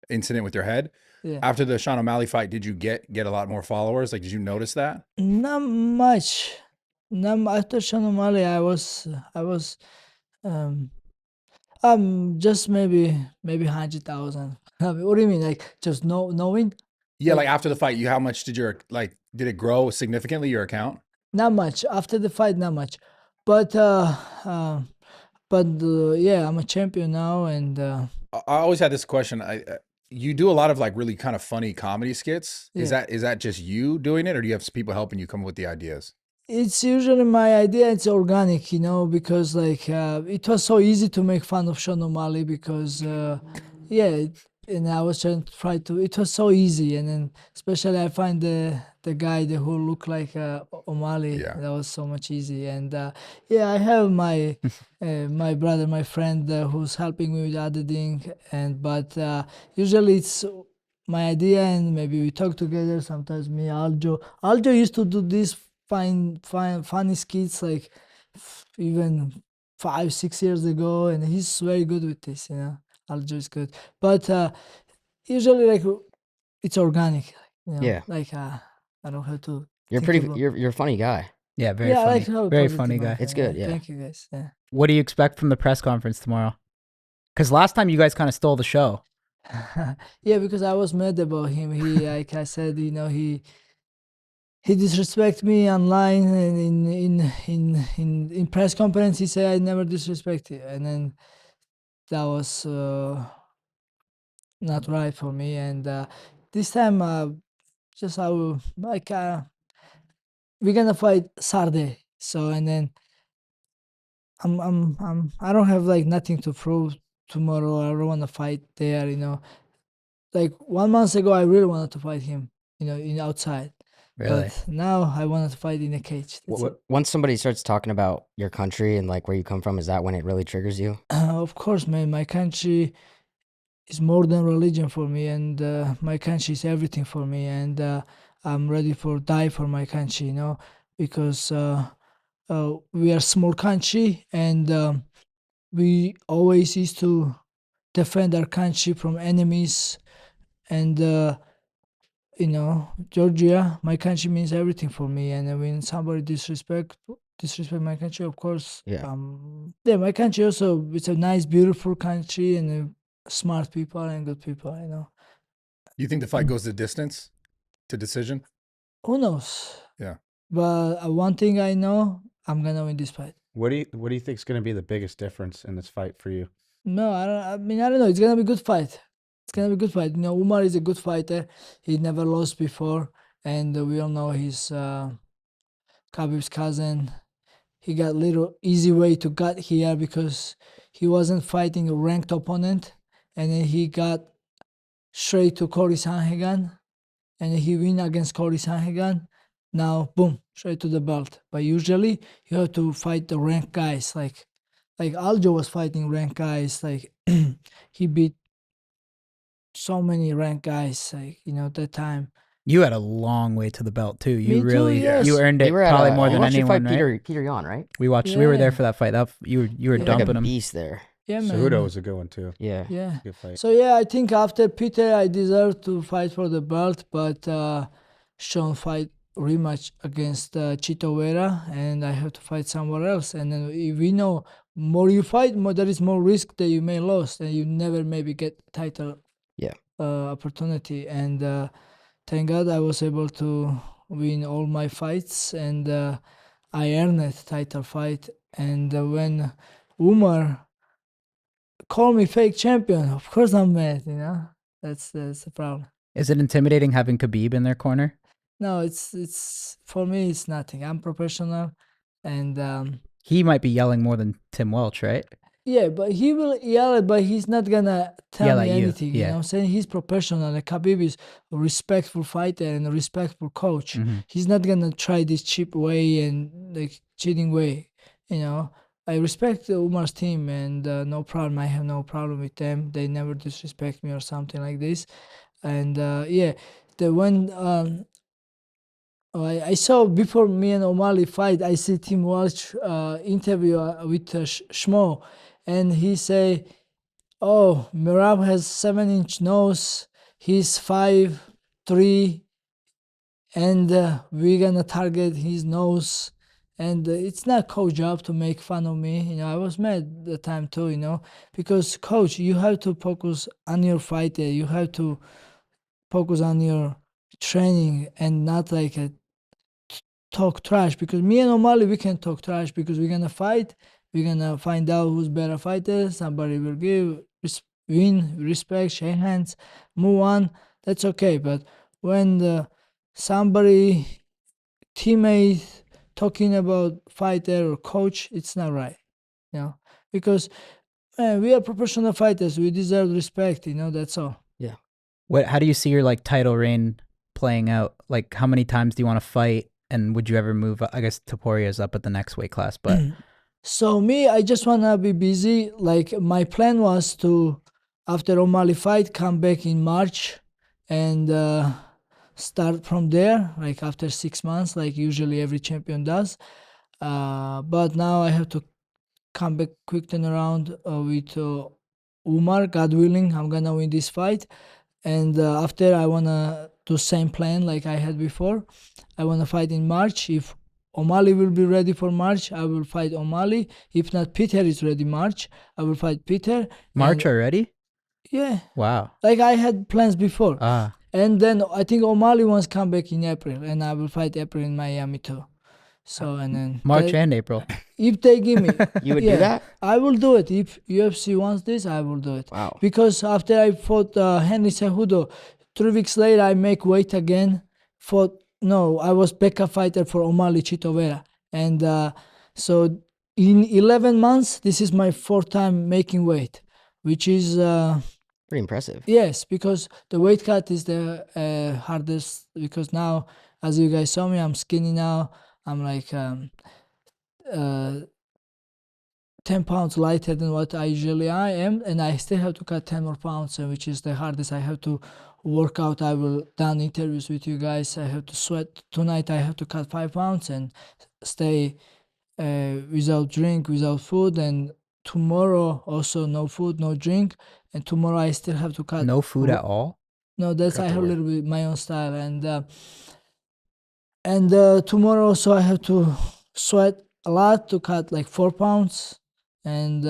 incident with your head. Yeah. After the Sean O'Malley fight, did you get a lot more followers? Like, did you notice that? Not much. After Sean O'Malley, I was just maybe 100,000. What do you mean? Like just knowing? Yeah, like after the fight, how much did did it grow significantly, your account? Not much. After the fight, not much. But yeah, I'm a champion now, and I always had this question. You do a lot of like really kind of funny comedy skits. Yeah. Is that just you doing it, or do you have people helping you come up with the ideas? it's usually my idea. It's organic, you know, because like it was so easy to make fun of Sean O'Malley because and I was trying to try to. It was so easy, and then especially I find the guy who looked like O'Malley. Yeah. That was so much easy, and I have my my brother, my friend who's helping me with editing, but usually it's my idea, and maybe we talk together. Sometimes me, Aljo used to do this funny skits like even 5-6 years ago, and he's very good with this, you know. Aljo is good, but usually like it's organic, you know. Yeah. Like I don't have to. You're think pretty. about- You're a funny guy. Yeah, very yeah, I funny. like how Very positive funny I guy. am. It's good, yeah. Thank you guys. Yeah. What do you expect from the press conference tomorrow? Because last time you guys kind of stole the show. Yeah, because I was mad about him. He, like I said, you know, he disrespect me online, and in press conference he said I never disrespect you, and then that was not right for me. And this time, just I will like we're gonna fight Saturday. So and then I don't have like nothing to prove tomorrow. I don't want to fight there, you know. Like 1 month ago, I really wanted to fight him, you know, in outside. Really? But now I wanted to fight in a cage. That's it. Once somebody starts talking about your country and like where you come from, is that when it really triggers you? Of course, man. My country is more than religion for me, and my country is everything for me. And I'm ready for die for my country, you know, because we are small country, and we always used to defend our country from enemies. And you know, Georgia, my country means everything for me. And when somebody disrespect my country, of course, Yeah. my country also, it's a nice, beautiful country, and smart people and good people, you know. You think the fight goes the distance to decision? Who knows? Yeah. But one thing I know, I'm gonna win this fight. What do you think is going to be the biggest difference in this fight for you? No, I mean, I don't know. It's gonna be a good fight. It's gonna be a good fight. You know, Umar is a good fighter. He never lost before, and we all know he's Khabib's cousin. He got little easy way to get here because he wasn't fighting a ranked opponent, and then he got straight to Cory Sanhagan, and he win against Cory Sanhagan. Now, boom, straight to the belt. But usually, you have to fight the ranked guys. Like Aljo was fighting ranked guys. Like he beat so many ranked guys. Like, you know, that time. You had a long way to the belt too. You Me too, really, yes. you earned it You were at probably more you than watched anyone, fight right? Peter Yan, right? We watched. We were there Yeah. for that fight. You were Yeah. Like dumping a him. beast there. Yeah, man. Cejudo was a good one too. Yeah. Yeah. Good fight. So yeah, I think after Peter, I deserve to fight for the belt, but Sean fight rematch against Chito Vera, and I have to fight somewhere else. And then we know more you fight, more there is more risk that you may lose, and you never maybe get title Yeah. opportunity. And thank God I was able to win all my fights, and I earned a title fight. And when Umar called me fake champion, of course I'm mad. That's the problem. Is it intimidating having Khabib in their corner? No, it's for me it's nothing. I'm professional, and He might be yelling more than Tim Welch, right? yeah, but he will yell it, but he's not gonna tell Yell me at you, anything. You yeah. know what I'm saying? He's professional. Like Khabib is a respectful fighter and a respectful coach. Mhm. He's not gonna try this cheap way and like cheating way. I respect Umar's team, and no problem. I have no problem with them. They never disrespect me or something like this. And yeah, the when I saw before me and O'Malley fight, I see Tim Walsh interview with Shmo, and he say, "Oh, Merab has 7-inch nose. He's 5'3", and we're gonna target his nose." And it's not coach job to make fun of me. I was mad at the time too. Because coach, you have to focus on your fighter. You have to focus on your training and not like talk trash, because me and O'Malley, we can talk trash because we're gonna fight. We're gonna find out who's better fighter. Somebody will win, respect, shake hands, move on. That's okay. But when somebody teammate talking about fighter or coach, it's not right. Because we are professional fighters. We deserve respect. That's all. How do you see your like title reign playing out? Like, how many times do you want to fight? And would you ever move? I guess Toporia's up at the next weight class, but So me, I just wanna be busy. Like my plan was to, after O'Malley fight, come back in March and start from there. Like after 6 months, like usually every champion does. But now I have to come back quick turnaround with Umar. God willing, I'm gonna win this fight. And after, I wanna do same plan like I had before. I wanna fight in March. If O'Malley will be ready for March, I will fight O'Malley. If not, Peter is ready March, I will fight Peter. March And, already? yeah, Wow. like I had plans before. Ah, And then I think O'Malley wants to come back in April, and I will fight April in Miami too. So and then March and April. if they give me, You would yeah, do that? I will do it. If UFC wants this, I will do it. Wow. Because after I fought Henry Cejudo, 3 weeks later I make weight again. I was backup fighter for O'Malley Chito Vera, and so in 11 months, this is my 4th time making weight, which is Pretty impressive. yes, because the weight cut is the hardest. Because now, as you guys saw me, I'm skinny now. I'm like 10 pounds lighter than what I usually am, and I still have to cut 10 more pounds, which is the hardest. I have to work out. I will done interviews with you guys. I have to sweat tonight. I have to cut 5 pounds and stay without drink, without food, and tomorrow also no food, no drink, and tomorrow I still have to cut no food at all? No, that's Cut I the have a weight. little bit my own style, and tomorrow also I have to sweat a lot to cut like 4 pounds, and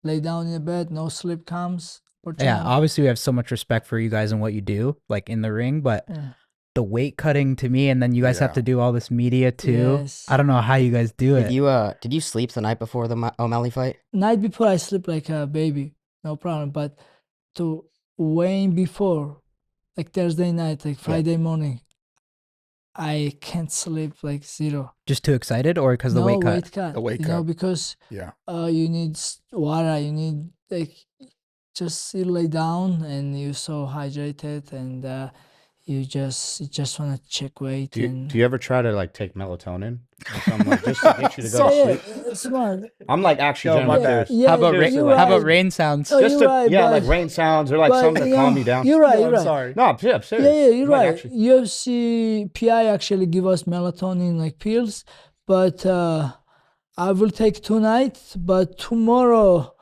lay down in the bed, no sleep comes. Yeah, obviously we have so much respect for you guys and what you do, like in the ring, but Yeah. the weight cutting to me, and then you guys have Yeah. to do all this media too. Yes. I don't know how you guys do it. Did you sleep the night before the O'Malley fight? Night before I sleep like a baby, no problem. But to weigh before, like Thursday night, like Friday morning, I can't sleep, like zero. Just too excited, or because the weight cut? The weight You know, cut. because Yeah. you need water, you need like just you lay down and you're so hydrated, and you just want to check weight. Do you ever try to like take melatonin or something like, just to get you to go to sleep? Smart. I'm like actually Yo, my genuinely bad. curious. Yeah, How about seriously, you're like, how about right. rain sounds? Oh, just you're to right, like but- rain sounds or like but, something to you calm know, me down. You're right. Yo, You're I'm right. sorry. No, I'm serious. Yeah, you're Like, right. actually- UFC PI actually give us melatonin like pills, but I will take tonight. But tomorrow,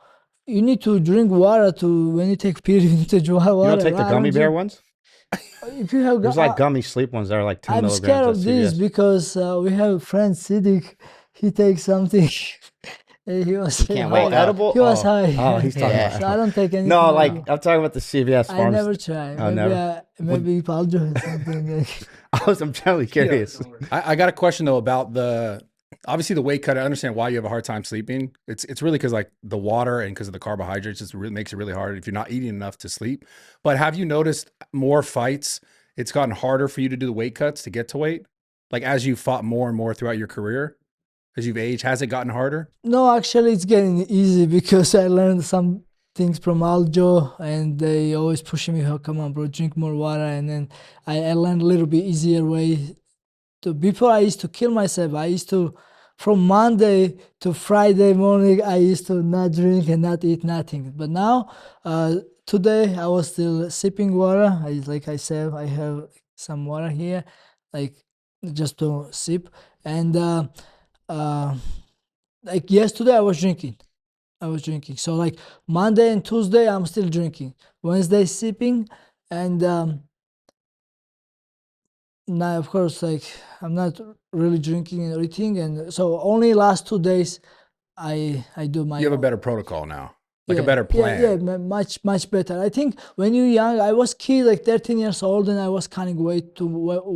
you need to drink water. When you take pills, you need to drink water. You don't take the I gummy don't bear drink- ones? If you have, There's like gummy sleep ones that are like 2 I'm milligrams. scared at of this CVS. because we have a friend Siddiq. He takes something. He was can't high. wake up. edible? He was Oh. high. Oh, he's talking Yeah. about. So I don't take anything. No, edible. like I'm talking about the CVS I farms. never try. Oh, Maybe never? maybe Paljo or something. Like, I'm generally curious. I got a question though about obviously the weight cut. I understand why you have a hard time sleeping. It's really because like the water and because of the carbohydrates, just really makes it really hard if you're not eating enough to sleep. But have you noticed more fights? It's gotten harder for you to do the weight cuts to get to weight, like as you fought more and more throughout your career, as you've aged. Has it gotten harder? no, actually, it's getting easy because I learned some things from Aljo, and they always pushing me. Oh, come on, bro, drink more water. And then I learned a little bit easier way. Before I used to kill myself. I used to, from Monday to Friday morning, I used to not drink and not eat nothing. But now, today I was still sipping water. Like I said, I have some water here, like just to sip. And like yesterday I was drinking. So like Monday and Tuesday I'm still drinking. Wednesday sipping, and now of course like I'm not really drinking and eating, and so only last 2 days I do my. You have a own. better protocol now, like a Yeah, better plan. Yeah, much better. I think when you're young, I was kid, like 13 years old, and I was cutting weight to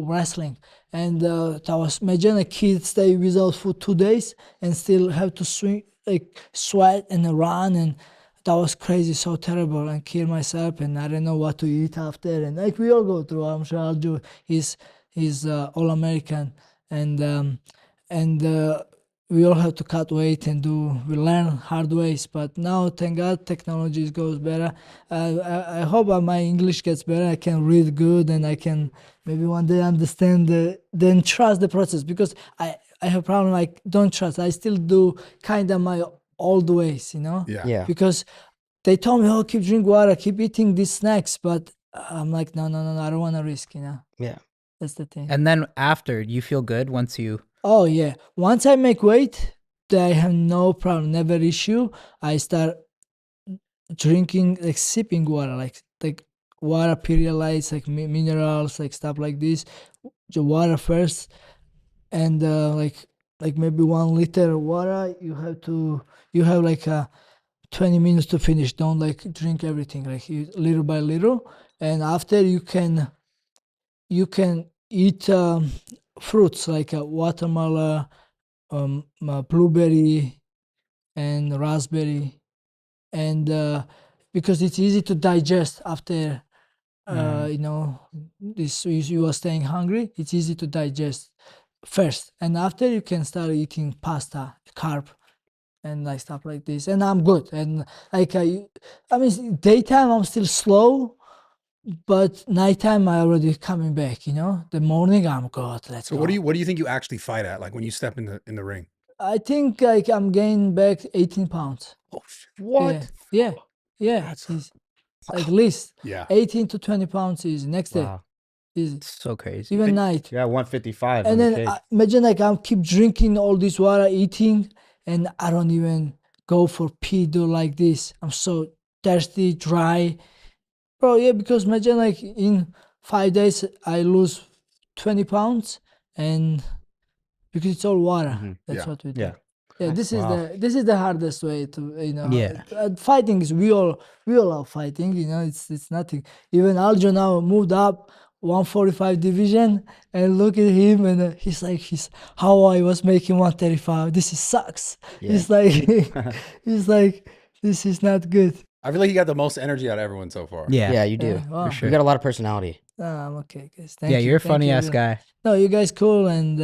wrestling. And I was imagine a kid stay without food 2 days and still have to swing, like sweat and run, and that was crazy, so terrible, and kill myself, and I don't know what to eat after, and like we all go through. I'm sure Aljo, he's all American, and we all have to cut weight and we learn hard ways. But now, thank God, technology goes better. I hope my English gets better. I can read good, and I can maybe one day understand, then trust the process, because I have problem, like don't trust. I still do kind of my old ways, Yeah. because they told me, oh, keep drink water, keep eating these snacks, but I'm like, no, I don't want to risk, Yeah. That's the thing. And then after, you feel good once you. Oh yeah. Once I make weight, I have no problem, never issue. I start drinking, like sipping water, like water, Pedialytes, like minerals, like stuff like this. The water first, and like maybe 1 liter of water. You have like 20 minutes to finish. Don't like drink everything, like little by little. And after you can eat fruits like a watermelon, blueberry, and raspberry, and because it's easy to digest after this, you are staying hungry, it's easy to digest first, and after you can start eating pasta, carb, and like stuff like this, and I'm good. And like I mean, daytime I'm still slow, but nighttime I already coming back. The morning I'm good. Let's So go. what do you think you actually fight at? Like when you step in the ring? I think like I'm gaining back 18 pounds. Oh, what? Yeah. It's like least Yeah. 18 to 20 pounds is next day. Wow. Is So crazy. even night. Yeah, 155. And on the then cake. imagine like I'm keep drinking all this water, eating, and I don't even go for pedo like this. I'm so thirsty, dry. Bro, yeah, because imagine like in 5 days I lose 20 pounds, and because it's all water. That's Yeah. what we do. Yeah. Yeah, this is Wow. this is the hardest way to Yeah. fighting is we all love fighting, it's nothing. Even Aljo now moved up 145 division, and look at him, and he's how I was making 135. This sucks. Yeah. He's like he's like, this is not good. I feel like you got the most energy out of everyone so far. Yeah. Yeah, you do. Yeah, wow. sure. You got a lot of personality. I'm okay, guys. Thank Yeah, you. you're a Thank funny you. ass guy. No, you guys cool, and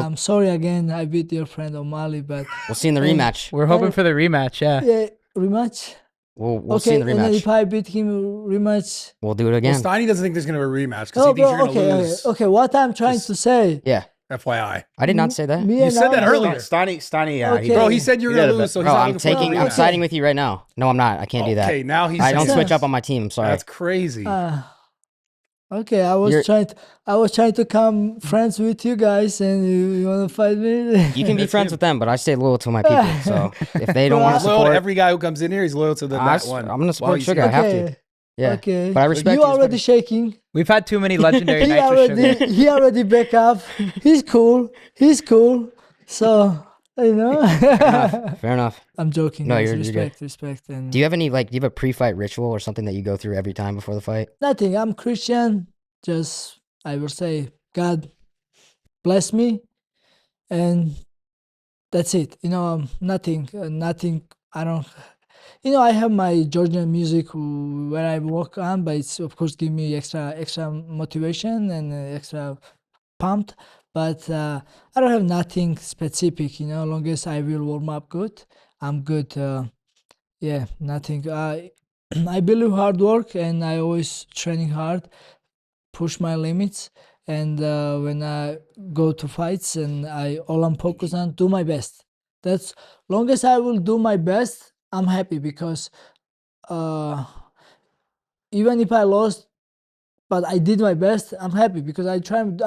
I'm sorry again. I beat your friend O'Malley, but We'll see in the rematch. We're hoping for the rematch. Yeah. yeah, rematch. We'll see Okay, in the and then rematch. if I beat him rematch. We'll do it Well, again. Steiny doesn't think there's going to be a rematch because No, he thinks bro. you're going to Okay, lose. okay. What I'm trying Just- to say. Yeah. FYI. I did not say that. Me You and said that Aljo- earlier. Steiny, yeah. Okay. Bro, he said you're He going did to a lose, so he's Bro, not I'm looking for a taking. I'm rematch. siding with you right now. No, I'm not. I can't do that. Okay, now he's I don't saying- switch up on my team. I'm sorry. That's crazy. Okay, I was trying to come friends with you guys, and you want to fight me? You can be friends with them, but I stay loyal to my people. So if they don't Bro, want He's to loyal to support, every guy who comes in here. He's loyal to that one. I'm gonna While support he's Sugar. here. I have Okay. to. Yeah. Okay. But I respect you his already fucking- shaking. We've had too many legendary he nitro sugar. already back up. He's cool. So You know. Fair enough. I'm joking. No, guys. you're good. Respect, and Do you have any do you have a pre-fight ritual or something that you go through every time before the fight? nothing. I'm Christian. Just I will say, God bless me, and that's it. Nothing. I don't. I have my Georgian music where I work on, but it's of course give me extra motivation and extra pumped. But I don't have nothing specific. Long as I will warm up good, I'm good. Yeah, nothing. I believe hard work, and I always training hard, push my limits, and when I go to fights, and all I'm focused on do my best. That's long as I will do my best, I'm happy because uh, even if I lost, but I did my best, I'm happy because I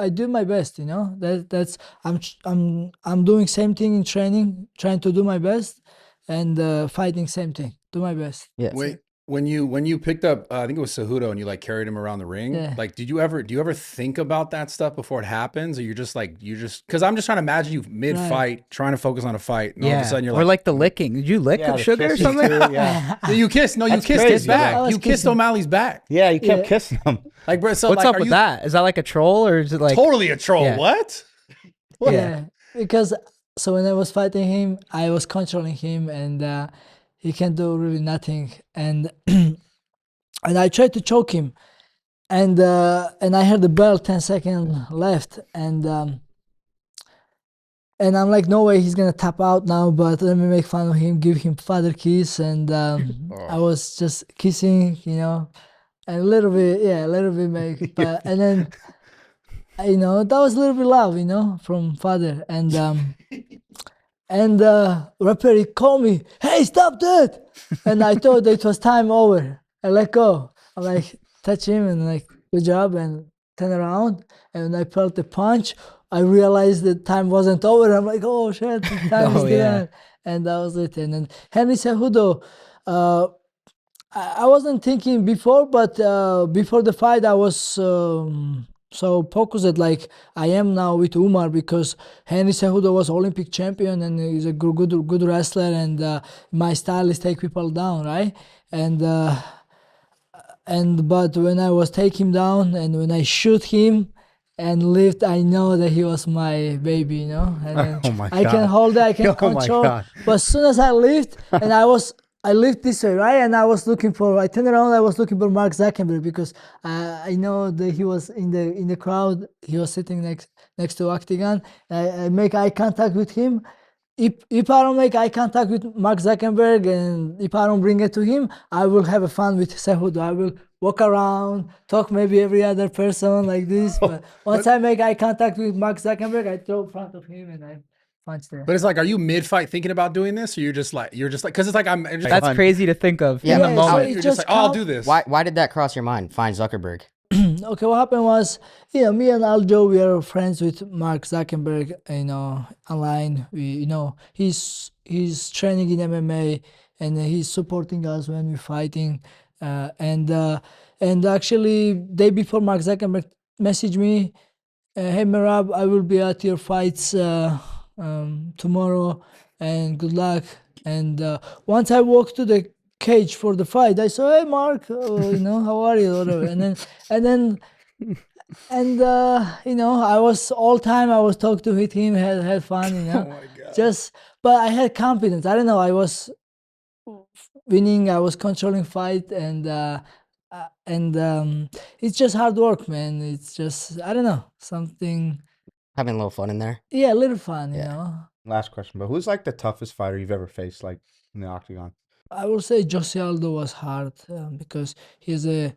do my best. That's I'm doing same thing in training, trying to do my best, and fighting same thing, do my best. Yeah. Wait, when you picked up, I think it was Cejudo, and you like carried him around the ring. Yeah. Like, do you ever think about that stuff before it happens, or you're just because I'm just trying to imagine you mid fight trying to focus on a fight, and all of a sudden you're or like the licking. Did you lick Yeah, the sugar or kissing something? too, yeah. you kissed. No, you That's kissed his crazy, back. though. I was You kissed kissing. O'Malley's back. Yeah, you kept Yeah. kissing him. Like, bro, so What's like, up are with you that? Is that like a troll or is it like totally a troll? Yeah. What? Yeah, because so when I was fighting him, I was controlling him, and he can do really nothing. And and I tried to choke him, and I had the bell 10 seconds left, and I'm like, no way, he's gonna tap out now. But let me make fun of him, give him father kiss, and I was just kissing, and a little bit make, but and then. That was a little bit love, from father. And referee called me, hey, stop that. And I thought it was time over. I let go. I like touch him and like, good job, and turn around. And when I felt the punch, I realized that time wasn't over. I'm like, oh shit, time is done. And that was it. And then Henry Cejudo, I wasn't thinking before, but before the fight, I was so focused like I am now with Umar, because Henry Cejudo was Olympic champion and he's a good wrestler, and my style is take people down, right? But when I was take him down and when I shoot him and lift, I know that he was my baby, And then Oh my I can God. hold it, I can Oh my control. God. But as soon as I lift, and I lift this way, right? And I turned around, I was looking for Mark Zuckerberg, because I know that he was in the crowd. He was sitting next to Octagon. I make eye contact with him. If I don't make eye contact with Mark Zuckerberg, and if I don't bring it to him, I will have a fun with Cejudo. I will walk around, talk maybe every other person like this. But once I make eye contact with Mark Zuckerberg, I throw in front of him and I punch there. But it's like, are you mid fight thinking about doing this, or you're just like, because it's like I'm just that's crazy to think of Yeah, in the but moment? You're it just just like, oh, I'll come- do this. Why did that cross your mind? Find Zuckerberg. Okay, what happened was, me and Aljo, we are friends with Mark Zuckerberg, online. He's training in MMA, and he's supporting us when we're fighting. And actually, day before, Mark Zuckerberg messaged me, hey Merab, I will be at your fights tomorrow, and good luck. And once I walked to the cage for the fight, I saw, hey Mark, how are you? Whatever. I was all time, I was talking with him, had fun, Oh my God. but I had confidence. I don't know, I was winning, I was controlling fight, and it's just hard work, man. It's just, I don't know, something, Having a little fun in there. a little fun, Last question, but who's like the toughest fighter you've ever faced, like in the octagon? I will say Jose Aldo was hard, because he has a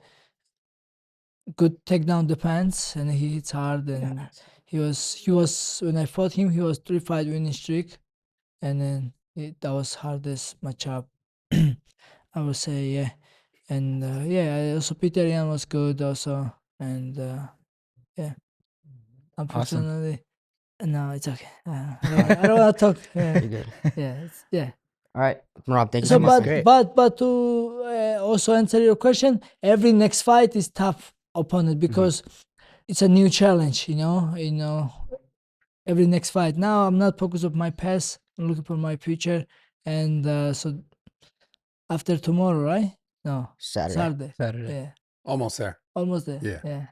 good takedown defense and he hits hard, and he was when I fought him, he was 3-fight winning streak, and then that was hardest matchup. I would say, yeah. And also Peter Yan was good also, and yeah. Unfortunately, no, it's okay. I don't want to talk. You're good. Yeah. All right, Rob, thank you So, so much. but to also answer your question, every next fight is tough opponent, because it's a new challenge. Every next fight. Now I'm not focused on my past. I'm looking for my future, and so after tomorrow, right? No, Saturday. Saturday. Yeah, Almost there. almost there. Yeah. Yeah,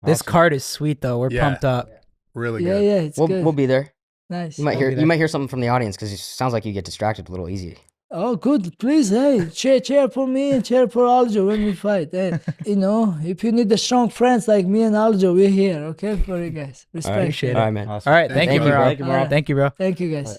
This Awesome. card is sweet though. We're Yeah. pumped up. Really yeah, good. yeah. It's good. We'll be there. Nice. You might We'll hear be there. you might hear something from the audience because it sounds like you get distracted a little easy. Oh, good. Please, hey, cheer for me and cheer for Aljo when we fight. Hey, you know, if you need the strong friends like me and Aljo, we're here. Okay, for you guys. Respect. Appreciate All it. right, man. All right. Thank you, you, bro. Thank you, bro. Thank you, bro. Thank you, guys.